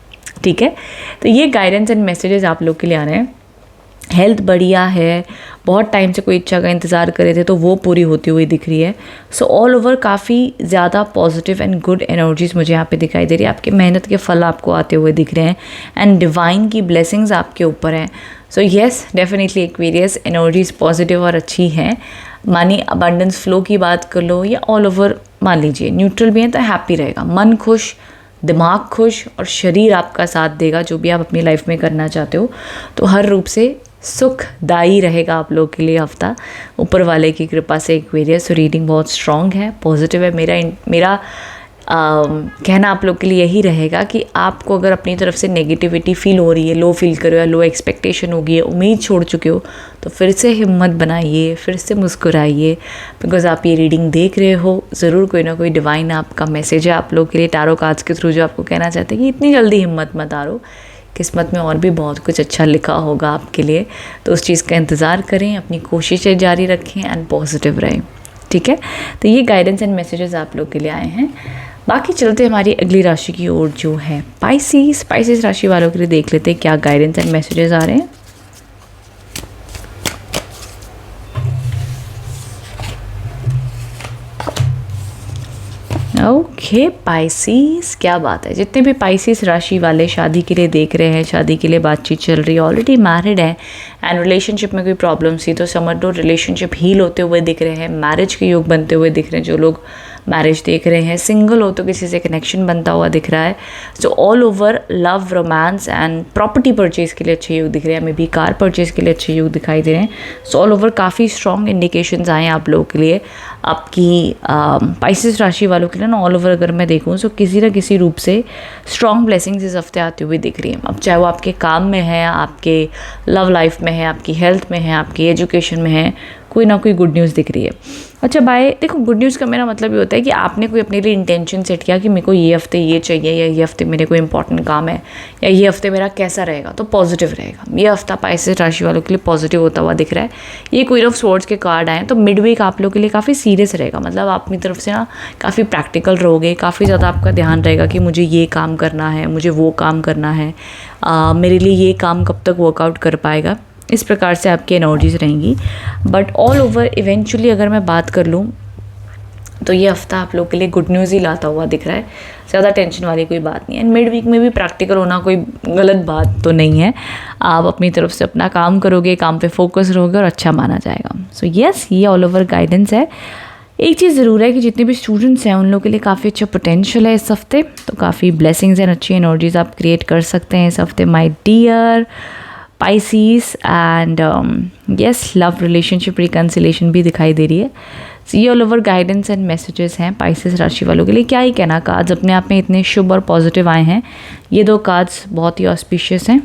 ठीक है। तो ये गाइडेंस एंड मैसेजेस आप लोग के लिए आ रहे हैं। हेल्थ बढ़िया है, बहुत टाइम से कोई इच्छा का इंतज़ार करे थे तो वो पूरी होती हुई दिख रही है। सो ऑल ओवर काफ़ी ज़्यादा पॉजिटिव एंड गुड एनर्जीज मुझे यहाँ पे दिखाई दे रही है। आपके मेहनत के फल आपको आते हुए दिख रहे हैं एंड डिवाइन की ब्लेसिंग्स आपके ऊपर हैं। So yes definitely Aquarius energies positive और अच्छी हैं। मनी अबंडेंस फ्लो की बात कर लो या ऑल ओवर मान लीजिए न्यूट्रल भी है तो हैप्पी रहेगा, मन खुश, दिमाग खुश और शरीर आपका साथ देगा जो भी आप अपनी लाइफ में करना चाहते हो। तो हर रूप से सुखदायी रहेगा आप लोग के लिए हफ्ता ऊपर वाले की कृपा से एक्वेरियस। रीडिंग बहुत स्ट्रॉन्ग है, पॉजिटिव है। मेरा कहना आप लोग के लिए यही रहेगा कि आपको अगर अपनी तरफ से नेगेटिविटी फील हो रही है, लो फील कर रहे हो या लो एक्सपेक्टेशन होगी है, उम्मीद छोड़ चुके हो, तो फिर से हिम्मत बनाइए, फिर से मुस्कुराइए, बिकॉज आप ये रीडिंग देख रहे हो, ज़रूर कोई ना कोई डिवाइन आपका मैसेज है आप लोग के लिए टैरो कार्ड्स के थ्रू, जो आपको कहना चाहते हैं कि इतनी जल्दी हिम्मत मत हारो, किस्मत में और भी बहुत कुछ अच्छा लिखा होगा आपके लिए। तो उस चीज़ का इंतज़ार करें, अपनी कोशिशें जारी रखें एंड पॉजिटिव रहें, ठीक है। तो ये गाइडेंस एंड मैसेजेस आप लोग के लिए आए हैं। बाकी चलते हमारी अगली राशि की ओर जो है स्पाइसिस राशि वालों के लिए देख लेते हैं क्या गाइडेंस एंड मैसेजेस आ रहे हैं। ओके पाइसिस, क्या बात है। जितने भी पाइसिस राशि वाले शादी के लिए देख रहे हैं, शादी के लिए बातचीत चल रही है, ऑलरेडी मैरिड है एंड रिलेशनशिप में कोई प्रॉब्लम थी तो समझ लो रिलेशनशिप हील होते हुए दिख रहे हैं, मैरिज के योग बनते हुए दिख रहे हैं। जो लोग मैरिज देख रहे हैं, सिंगल हो तो किसी से कनेक्शन बनता हुआ दिख रहा है। So all over love, romance and property purchase के लिए अच्छे योग दिख रहे हैं, मे बी कार परचेज़ के लिए अच्छे योग दिखाई दे रहे हैं। सो ऑल ओवर काफ़ी स्ट्रॉन्ग इंडिकेशंस आए हैं आप लोगों के लिए। आपकी पाइसिस राशि वालों के लिए ना ऑल ओवर अगर मैं देखूँ तो किसी न किसी रूप से स्ट्रॉन्ग ब्लेसिंग्स इस हफ्ते आती हुई दिख रही हैं। अब चाहे वो आपके काम में है, आपके लव लाइफ में है, आपकी हेल्थ में है, आपकी एजुकेशन में है, कोई ना कोई गुड न्यूज़ दिख रही है। अच्छा बाय, देखो गुड न्यूज़ का मेरा मतलब ये होता है कि आपने कोई अपने लिए इंटेंशन सेट किया कि मेरे को ये हफ्ते ये चाहिए, या ये हफ्ते मेरे कोई इंपॉर्टेंट काम है, या ये हफ्ते मेरा कैसा रहेगा, तो पॉजिटिव रहेगा। ये हफ्ता पाइसिस राशि वालों के लिए पॉजिटिव होता हुआ दिख रहा है। ये क्वीन ऑफ स्वॉर्ड्स के कार्ड आए तो मिड वीक आप लोग के लिए काफ़ी सीरियस रहेगा। मतलब आप अपनी तरफ से ना काफ़ी प्रैक्टिकल रहोगे, काफ़ी ज़्यादा आपका ध्यान रहेगा कि मुझे ये काम करना है, मुझे वो काम करना है, मेरे लिए ये काम कब तक वर्कआउट कर पाएगा, इस प्रकार से आपकी एनर्जीज रहेंगी। बट ऑल ओवर इवेंचुअली अगर मैं बात कर लूँ तो ये हफ्ता आप लोग के लिए गुड न्यूज़ ही लाता हुआ दिख रहा है। ज़्यादा टेंशन वाली कोई बात नहीं है। एंड मिड वीक में भी प्रैक्टिकल होना कोई गलत बात तो नहीं है। आप अपनी तरफ से अपना काम करोगे, काम पे फोकस रहोगे और अच्छा माना जाएगा। सो यस, ये ऑल ओवर गाइडेंस है। एक चीज़ ज़रूर है कि जितने भी स्टूडेंट्स हैं उन लोगों के लिए काफ़ी अच्छा पोटेंशियल है इस हफ्ते, तो काफ़ी ब्लेसिंग्स एंड अच्छी एनर्जीज आप क्रिएट कर सकते हैं इस हफ्ते my dear Pisces. And yes, love relationship reconciliation भी दिखाई दे रही है। सो ये all over guidance and messages हैं पाइसिस राशि वालों के लिए। क्या ही कहना, कार्ड्स अपने आप में इतने शुभ और पॉजिटिव आए हैं। ये दो कार्ड्स बहुत ही ऑस्पिशियस हैं।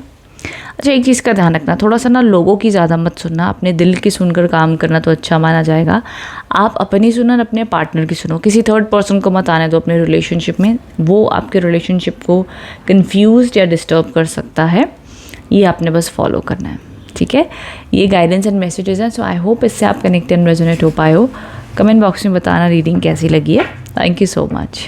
अच्छा एक चीज़ का ध्यान रखना, थोड़ा सा ना लोगों की ज़्यादा मत सुनना, अपने दिल की सुनकर काम करना तो अच्छा माना जाएगा। आप अपनी सुनो, अपने पार्टनर की सुनो, किसी थर्ड पर्सन को मत आने दो अपने रिलेशनशिप में। वो आपके रिलेशनशिप को कन्फ्यूज या डिस्टर्ब कर सकता है। ये आपने बस फॉलो करना है, ठीक है। ये गाइडेंस एंड मैसेजेस हैं। सो आई होप इससे आप कनेक्ट एंड रेजोनेट हो पाए हो। कमेंट बॉक्स में बताना रीडिंग कैसी लगी है। Thank you so much.